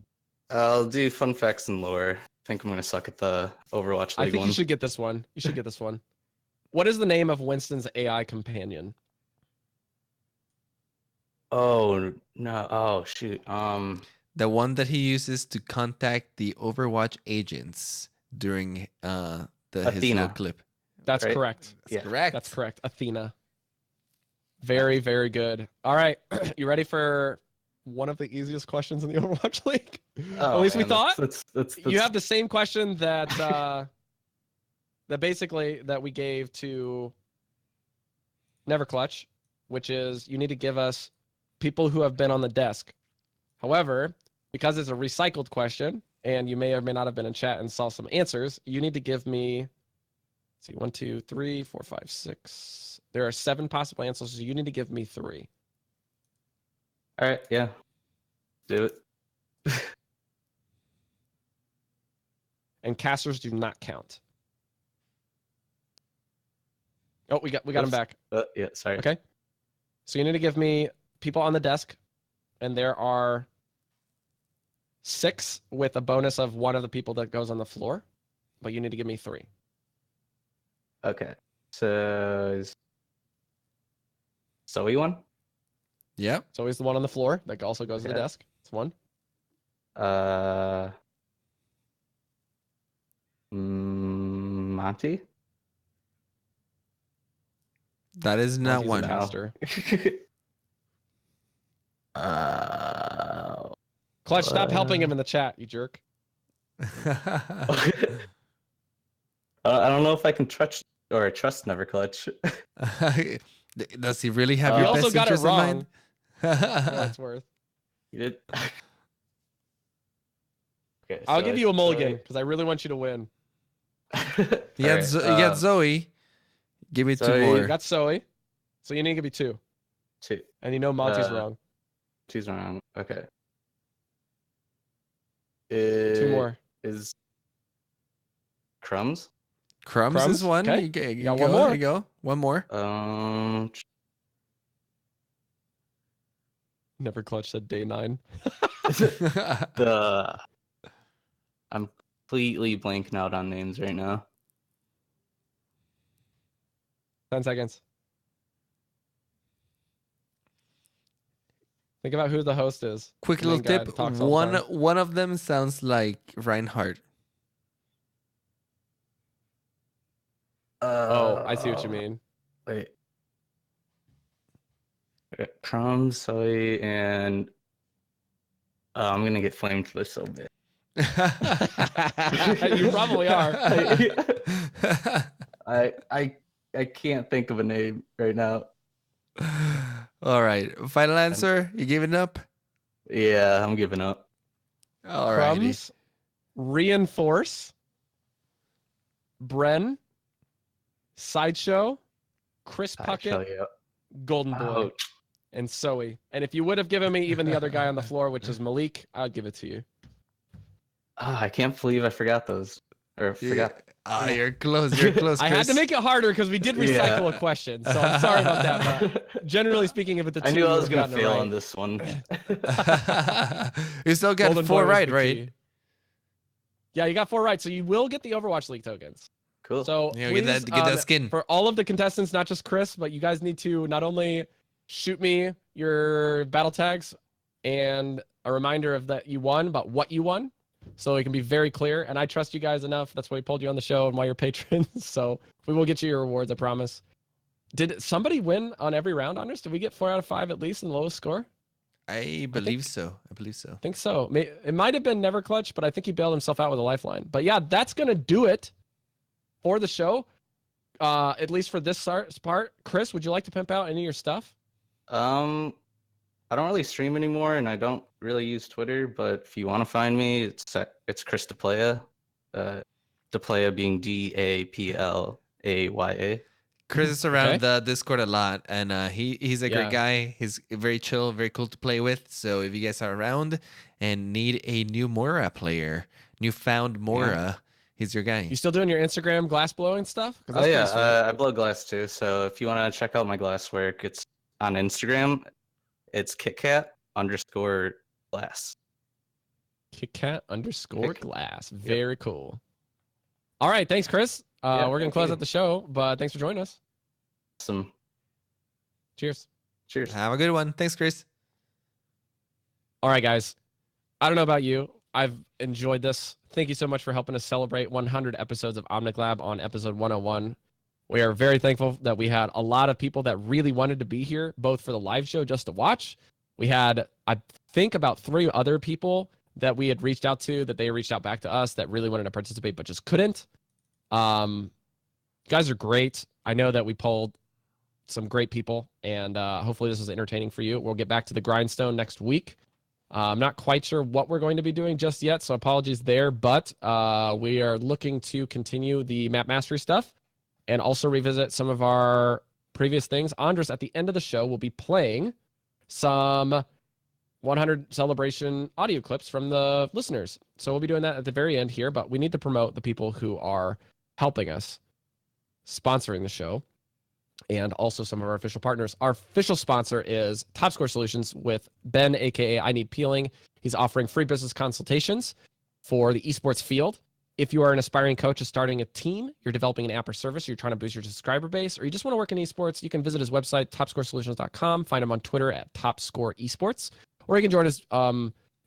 I'll do fun facts and lore. I think I'm gonna suck at the Overwatch League I think one. you should get this one. You should get this one. What is the name of Winston's AI companion? Oh no! Oh shoot! The one that he uses to contact the Overwatch agents during his little Athena. clip. That's Right. correct. That's correct. That's correct. Athena. Very, very good. All right. You ready for one of the easiest questions in the Overwatch League? Oh, At least we man, thought. That's You have the same question that that basically that we gave to Never Clutch, which is you need to give us people who have been on the desk. However, because it's a recycled question and you may or may not have been in chat and saw some answers, you need to give me, let's see, 1, 2, 3, 4, 5, 6. There are 7 possible answers, so you need to give me 3. All right. Yeah. Do it. And casters do not count. Oh, we got him back. Yeah. Sorry. Okay. So you need to give me people on the desk, and there are 6 with a bonus of one of the people that goes on the floor, but you need to give me 3. Okay. So is Zoe one? Yep. So he's the one on the floor that also goes to the Okay. desk. It's 1. Monty. That is not Monty's a one. caster. uh, Clutch, stop helping him in the chat, you jerk. I don't know if I can trust Never Clutch. Does he really have You your also best got it interest in mind? For what it's worth. You did. Okay, I'll so give I you a should mulligan say- because I really want you to win. You got, Alright, you got Zoe. Give me 2 Zoe. more. You got Zoe, so you need to give me 2. 2. And you know Monty's wrong. 2's wrong. Okay. 2 more. Is Crumbs? Crumbs, Crumbs? is one. Okay. You Got go, one more. There you go. One more. Never Clutch said day 9. I'm completely blanking out on names right now. 10 seconds. Think about who the host is. Quick The main little guy tip. that talks all the time. One of them sounds like Reinhardt. Oh, I see what you mean. Wait. Okay, Crumbs, Zoe, and I'm gonna get flamed for this so bad. You probably are. I can't think of a name right now. All right. Final answer. You giving up? Yeah, I'm giving up. All right. Crumbs, Reinforce, Bren, Sideshow, Chris Puckett, Yeah. Golden Boy, Oh, and Zoe. And if you would have given me even the other guy on the floor, which is Malik, I'd give it to you. I can't believe I forgot those. Or forgot. Ah, you're close. You're close. I had to Chris. make it harder because we did recycle a question. So I'm sorry about that. But generally speaking, if it's a 2, I knew I you was would've gonna gotten it fail right. on this one. You still got Golden 4 Boy was right, the right? key. Yeah, you got 4 right. So you will get the Overwatch League tokens. Cool. So Yeah, please, get that skin. for all of the contestants, not just Chris, but you guys need to not only shoot me your battle tags and a reminder of that you won, but what you won, so it can be very clear. And I trust you guys enough. That's why we pulled you on the show and why you're patrons. So we will get you your rewards, I promise. Did somebody win on every round, Anders? Did we get 4 out of 5 at least in the lowest score? I believe so. I believe so. I think so. It might have been Never Clutch, but I think he bailed himself out with a lifeline. But yeah, that's going to do it for the show, at least for this part. Chris, would you like to pimp out any of your stuff? I don't really stream anymore, and I don't really use Twitter. But if you want to find me, it's Chris DePlaya. DePlaya being DAPLAYA. Chris is around the Discord a lot, and he's a great Yeah. guy. He's very chill, very cool to play with. So if you guys are around and need a new Moira player, newfound Moira, he's your guy. You still doing your Instagram glass blowing stuff? 'Cause Oh that's yeah, pretty sweet. I blow glass too. So if you want to check out my glass work, it's on Instagram. It's KitKat_glass. KitKat_glass. Very cool. All right, thanks, Chris. Yeah, We're gonna thank close you. out the show, but thanks for joining us. Awesome. Cheers. Cheers. Have a good one. Thanks, Chris. All right, guys. I don't know about you. I've enjoyed this. Thank you so much for helping us celebrate 100 episodes of Omnic Lab on episode 101. We are very thankful that we had a lot of people that really wanted to be here, both for the live show just to watch. We had, I think, about 3 other people that we had reached out to, that they reached out back to us that really wanted to participate but just couldn't. You guys are great. I know that we polled some great people, and hopefully this is entertaining for you. We'll get back to the grindstone next week. I'm not quite sure what we're going to be doing just yet, so apologies there, but we are looking to continue the map mastery stuff and also revisit some of our previous things. Andres, at the end of the show, will be playing some 100 celebration audio clips from the listeners. So we'll be doing that at the very end here, but we need to promote the people who are helping us, sponsoring the show, and also some of our official partners. Our official sponsor is Top Score Solutions with Ben, aka I Need Peeling. He's offering free business consultations for the esports field. If you are an aspiring coach or starting a team, you're developing an app or service, or you're trying to boost your subscriber base, or you just want to work in esports, you can visit his website, topscoresolutions.com, find him on Twitter at Topscore Esports, or you can join his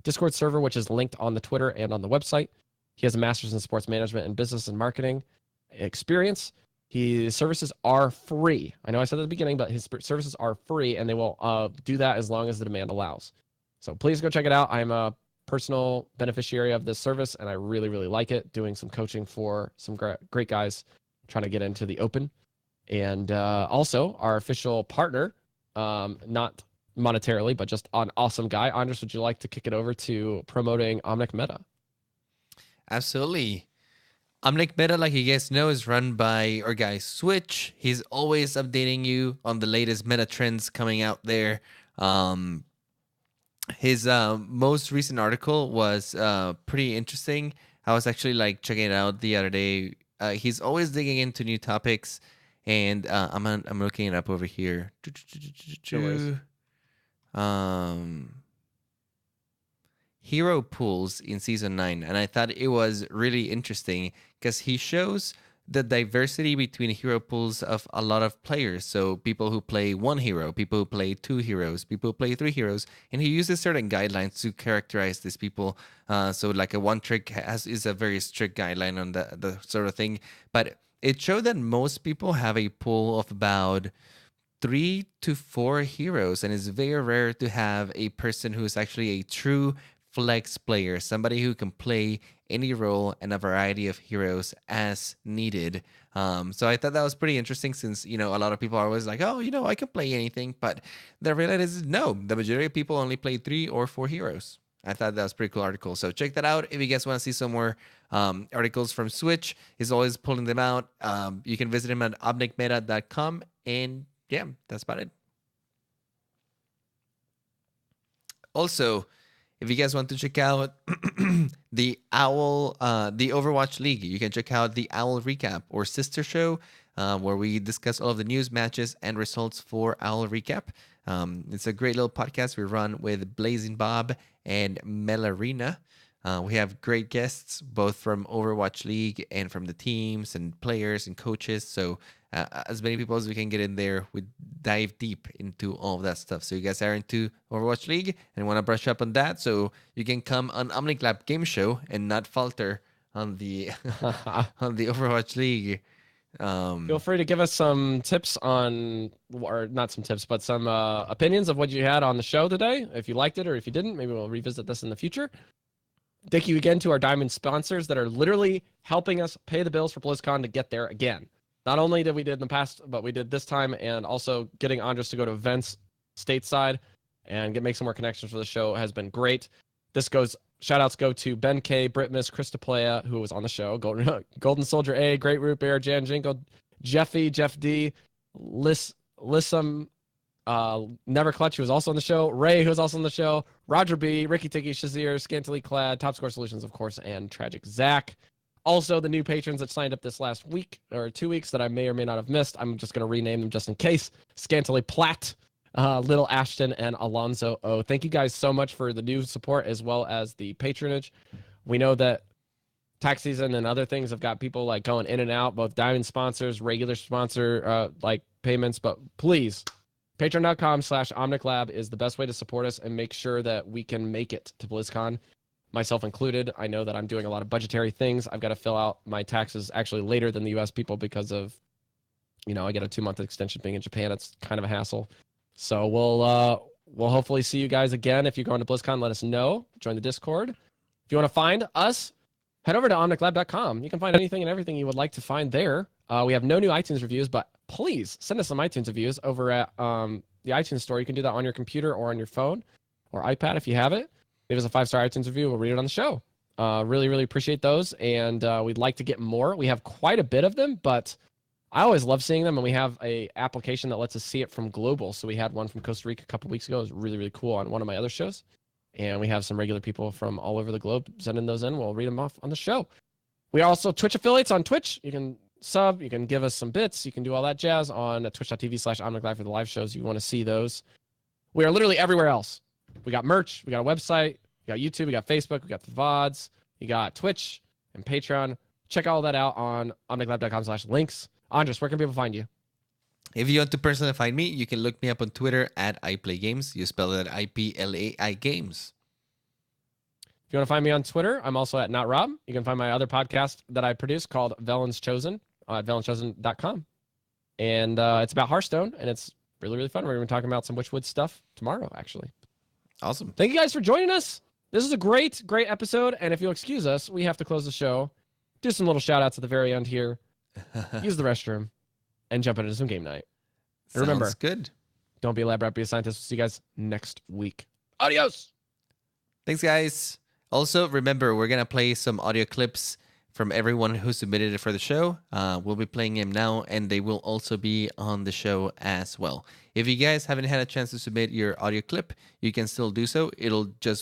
Discord server, which is linked on the Twitter and on the website. He has a master's in sports management and business and marketing experience. His services are free. I know I said at the beginning, but his services are free, and they will do that as long as the demand allows. So please go check it out. I'm a personal beneficiary of this service, and I really, really like it, doing some coaching for some great guys trying to get into the open. And also our official partner, not monetarily, but just an awesome guy. Andres, would you like to kick it over to promoting Omnic Meta? Absolutely. Omnic Meta, like you guys know, is run by our guy Switch. He's always updating you on the latest meta trends coming out there. His most recent article was pretty interesting. I was actually like checking it out the other day. He's always digging into new topics, and I'm looking it up over here. Hero pools in season 9, and I thought it was really interesting because he shows the diversity between hero pools of a lot of players. So people who play 1 hero, people who play 2 heroes, people who play 3 heroes, and he uses certain guidelines to characterize these people. So like a one trick is a very strict guideline on the sort of thing, but it showed that most people have a pool of about 3 to 4 heroes, and it's very rare to have a person who is actually a true flex player, somebody who can play any role and a variety of heroes as needed. So I thought that was pretty interesting, since, you know, a lot of people are always like, oh, you know, I can play anything, but the reality is no, the majority of people only play 3 or 4 heroes. I thought that was a pretty cool article. So check that out if you guys want to see some more articles from Switch. He's always pulling them out. You can visit him at omnicmeta.com, and yeah, that's about it. Also, if you guys want to check out the Overwatch League, you can check out the Owl Recap or Sister Show, where we discuss all of the news, matches, and results for Owl Recap. It's a great little podcast we run with Blazing Bob and Melarina. We have great guests, both from Overwatch League and from the teams and players and coaches. So as many people as we can get in there, we dive deep into all of that stuff. So you guys are into Overwatch League and want to brush up on that, so you can come on Omnic Lab Game Show and not falter on the on the Overwatch League Feel free to give us some tips on, or not some tips, but some opinions of what you had on the show today. If you liked it or if you didn't, maybe we'll revisit this in the future. Thank you again to our Diamond sponsors that are literally helping us pay the bills for BlizzCon to get there again. Not only did we did in the past, but we did this time, and also getting Andres to go to events stateside and make some more connections for the show has been great. Shout outs go to Ben K, Britmus, Krista Playa, who was on the show, Golden Soldier A, Great Root Bear, Jan Jingle, Jeffy, Jeff D, Lissam, Never Clutch, who was also on the show, Ray, who was also on the show, Roger B, Ricky Tiki, Shazir, Scantily Clad, Top Score Solutions, of course, and Tragic Zach. Also, the new patrons that signed up this last week or 2 weeks that I may or may not have missed, I'm just going to rename them just in case. Scantily Platt, Little Ashton, and Alonzo O. Thank you guys so much for the new support as well as the patronage. We know that tax season and other things have got people like going in and out, both Diamond sponsors, regular sponsor like payments, but please, patreon.com/OmnicLab is the best way to support us and make sure that we can make it to BlizzCon, myself included. I know that I'm doing a lot of budgetary things. I've got to fill out my taxes actually later than the US people because of, I get a 2-month extension being in Japan. It's kind of a hassle. So we'll hopefully see you guys again. If you're going to BlizzCon, let us know. Join the Discord. If you want to find us, head over to omniclab.com. You can find anything and everything you would like to find there. We have no new iTunes reviews, but please send us some iTunes reviews over at the iTunes store. You can do that on your computer or on your phone or iPad if you have it. Leave us a 5-star iTunes review. We'll read it on the show. Really, really appreciate those. And we'd like to get more. We have quite a bit of them, but I always love seeing them. And we have a application that lets us see it from global. So we had one from Costa Rica a couple weeks ago. It was really, really cool on one of my other shows. And we have some regular people from all over the globe sending those in. We'll read them off on the show. We are also Twitch affiliates on Twitch. You can sub, you can give us some bits, you can do all that jazz on twitch.tv/OmnicLive for the live shows. You want to see those. We are literally everywhere else. We got merch, we got a website, we got YouTube, we got Facebook, we got the VODs, you got Twitch and Patreon. Check all that out on omniclab.com/links. Andres, where can people find you? If you want to personally find me, you can look me up on Twitter at iPlayGames. You spell it IPLAI Games. If you want to find me on Twitter, I'm also at NotRob. You can find my other podcast that I produce called Velen's Chosen at velenschosen.com. And it's about Hearthstone, and it's really, really fun. We're going to be talking about some Witchwood stuff tomorrow, actually. Awesome. Thank you guys for joining us. This is a great, great episode. And if you'll excuse us, we have to close the show. Do some little shout outs at the very end here. Use the restroom and jump into some game night. And remember, good. Don't be a lab rat, be a scientist. We'll see you guys next week. Adios. Thanks, guys. Also, remember, we're going to play some audio clips from everyone who submitted it for the show. We'll be playing them now, and they will also be on the show as well. If you guys haven't had a chance to submit your audio clip, you can still do so.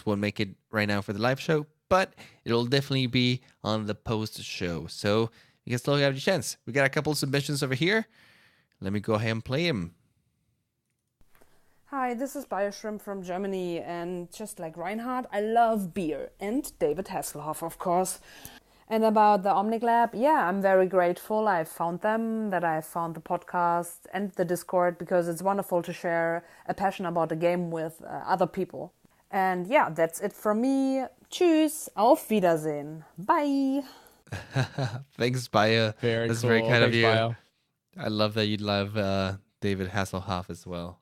Won't make it right now for the live show, but it'll definitely be on the post show. So you can still have your chance. We got a couple submissions over here. Let me go ahead and play them. Hi, this is Bioshrimp from Germany, and just like Reinhard, I love beer, and David Hasselhoff, of course. And about the Omnic Lab, yeah, I'm very grateful I found them, that I found the podcast and the Discord, because it's wonderful to share a passion about a game with other people. And yeah, that's it from me. Tschüss, auf Wiedersehen. Bye. Thanks, Bio. That's Cool. very kind of Thanks, you. Bio. I love that you love David Hasselhoff as well.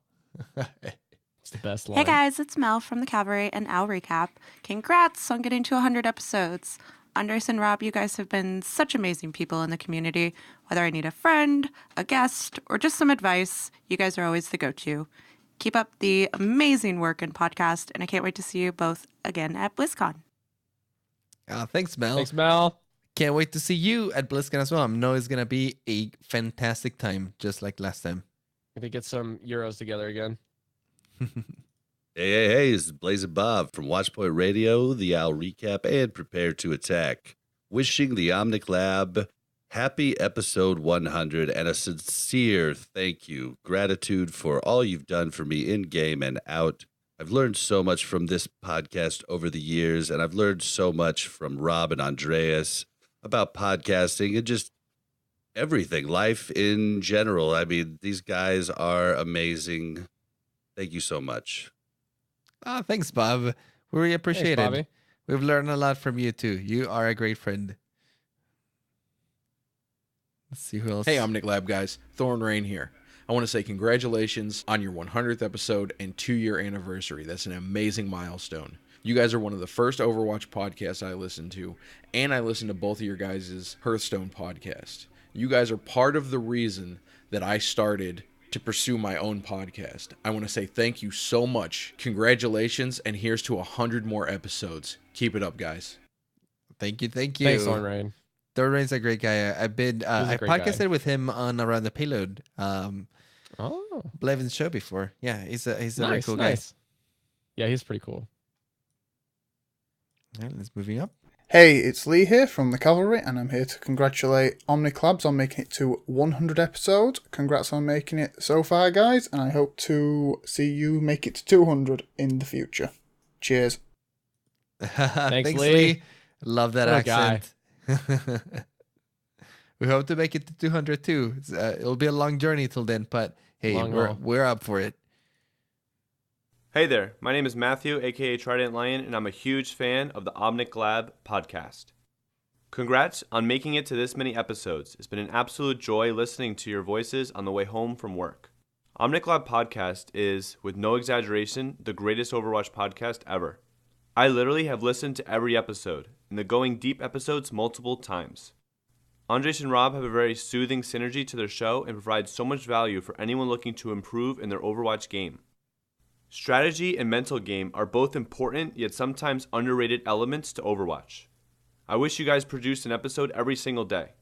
It's the best line. Hey guys, it's Mel from the Cavalry and Al Recap. Congrats on getting to 100 episodes. Andres and Rob, you guys have been such amazing people in the community. Whether I need a friend, a guest, or just some advice, you guys are always the go-to. Keep up the amazing work and podcast, and I can't wait to see you both again at BlizzCon. Thanks, Mel. Thanks, Mel. Can't wait to see you at BlizzCon as well. I know it's going to be a fantastic time, just like last time. Gonna get some Euros together again. Hey, it's Blazing Bob from Watchpoint Radio, the Owl Recap, and Prepare to Attack. Wishing the Omnic Lab happy episode 100 and a sincere thank you, gratitude for all you've done for me in-game and out. I've learned so much from this podcast over the years, and I've learned so much from Rob and Andreas about podcasting and just everything, life in general. I mean, these guys are amazing. Thank you so much. Thanks, Bob. We really appreciate Thanks, Bobby. it. We've learned a lot from you, too. You are a great friend. Let's see who else. Hey, Omnic Lab guys. Thorn Rain here. I want to say congratulations on your 100th episode and 2-year anniversary. That's an amazing milestone. You guys are one of the first Overwatch podcasts I listened to, and I listened to both of your guys' Hearthstone podcast. You guys are part of the reason that I started to pursue my own podcast. I want to say thank you so much. Congratulations, and here's to 100 more episodes. Keep it up, guys. Thank you. Thanks, Thorn Rain. Thorn Rain's a great guy. I've been I podcasted guy. with him on Around the Payload. Blevin's show before. Yeah, he's a very cool guy. Yeah, he's pretty cool. All right, let's moving up. Hey, it's Lee here from the Cavalry, and I'm here to congratulate Omnic Labs on making it to 100 episodes. Congrats on making it so far, guys, and I hope to see you make it to 200 in the future. Cheers. Thanks, Lee. Love that accent. We hope to make it to 200 too. It'll be a long journey till then, but hey, we're up for it. Hey there, my name is Matthew, aka Trident Lion, and I'm a huge fan of the Omnic Lab podcast. Congrats on making it to this many episodes. It's been an absolute joy listening to your voices on the way home from work. Omnic Lab podcast is, with no exaggeration, the greatest Overwatch podcast ever. I literally have listened to every episode, and the Going Deep episodes multiple times. Andres and Rob have a very soothing synergy to their show and provide so much value for anyone looking to improve in their Overwatch game. Strategy and mental game are both important yet sometimes underrated elements to Overwatch. I wish you guys produced an episode every single day.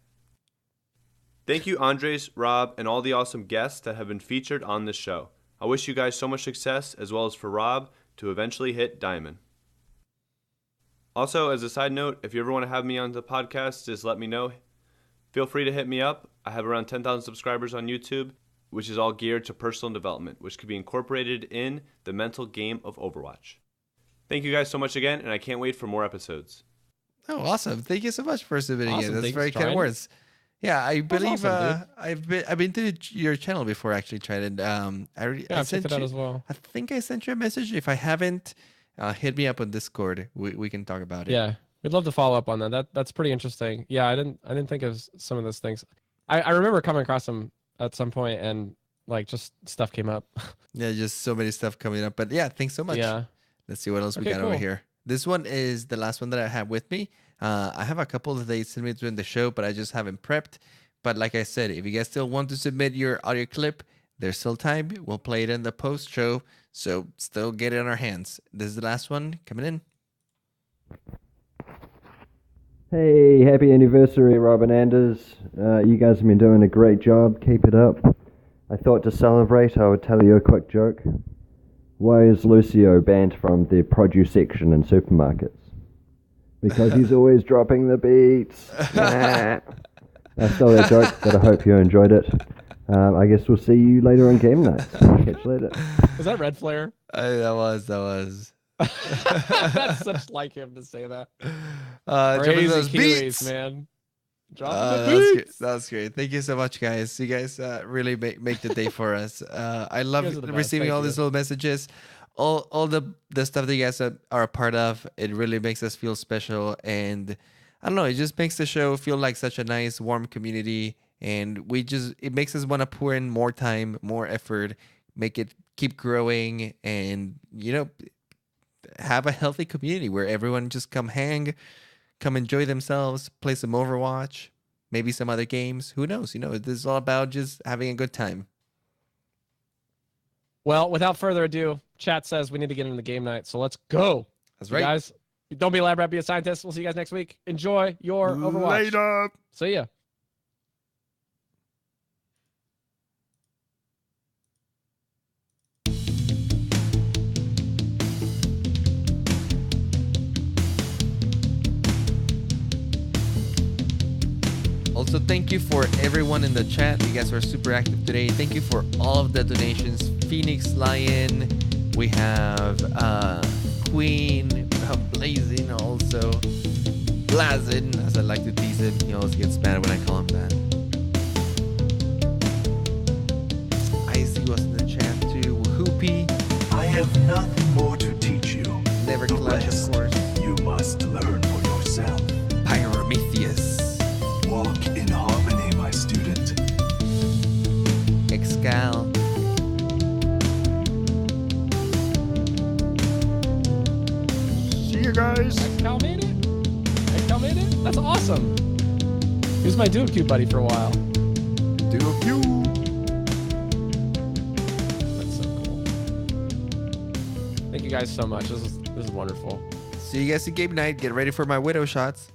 Thank you Andres, Rob, and all the awesome guests that have been featured on this show. I wish you guys so much success, as well as for Rob to eventually hit Diamond. Also, as a side note, if you ever want to have me on the podcast, just let me know. Feel free to hit me up. I have around 10,000 subscribers on YouTube, which is all geared to personal development, which could be incorporated in the mental game of Overwatch. Thank you guys so much again, and I can't wait for more episodes. Oh, awesome. Thank you so much for submitting it. That's Thanks, very kind Trident. words. Yeah, I believe awesome, I've been to your channel before, actually, Trident. I I've sent checked it out you, as well. I think I sent you a message. If I haven't, hit me up on Discord. We can talk about it. Yeah, we'd love to follow up on that. That's pretty interesting. Yeah, I didn't think of some of those things. I remember coming across them at some point, and like just stuff came up. Yeah, just so many stuff coming up. But yeah, thanks so much. Yeah. Let's see what else we Okay, got over cool. here. This one is the last one that I have with me. I have a couple that they sent me during the show, but I just haven't prepped. But like I said, if you guys still want to submit your audio clip, there's still time. We'll play it in the post show. So still get it in our hands. This is the last one coming in. Hey, happy anniversary, Rob and Anders. You guys have been doing a great job. Keep it up. I thought to celebrate, I would tell you a quick joke. Why is Lucio banned from the produce section in supermarkets? Because he's always dropping the beats. Nah. I stole that joke, but I hope you enjoyed it. I guess we'll see you later on game night. Catch you later. Was that Red Flare? That was. That's such like him to say that. Dropping Crazy those Kiwis, beats, man. Dropping the beats. That's great. Thank you so much, guys. You guys really make the day for us. I love You guys are the best. receiving Thank all you. these little messages. All the stuff that you guys are a part of. It really makes us feel special, and I don't know. It just makes the show feel like such a nice, warm community, and it makes us want to pour in more time, more effort, make it keep growing, and have a healthy community where everyone just come enjoy themselves, play some Overwatch, maybe some other games. Who knows? This is all about just having a good time. Well, without further ado, chat says we need to get into the game night, so let's go. That's You right. guys, don't be a lab rat, be a scientist. We'll see you guys next week. Enjoy your Overwatch. Later. See ya. Also, thank you for everyone in the chat. You guys were super active today. Thank you for all of the donations. Phoenix Lion, we have Queen, we have Blazing also. Blazin, as I like to tease him. He always gets mad when I call him that. Icy was in the chat too. Hoopy. I have nothing more to teach you. Never The Clutch, of rest course. You must learn for yourself. Pyrometheus. Walk in harmony, my student. That's awesome. He was my Duo Q buddy for a while. Duo Q. That's so cool. Thank you guys so much. This is wonderful. See you guys at game night. Get ready for my widow shots.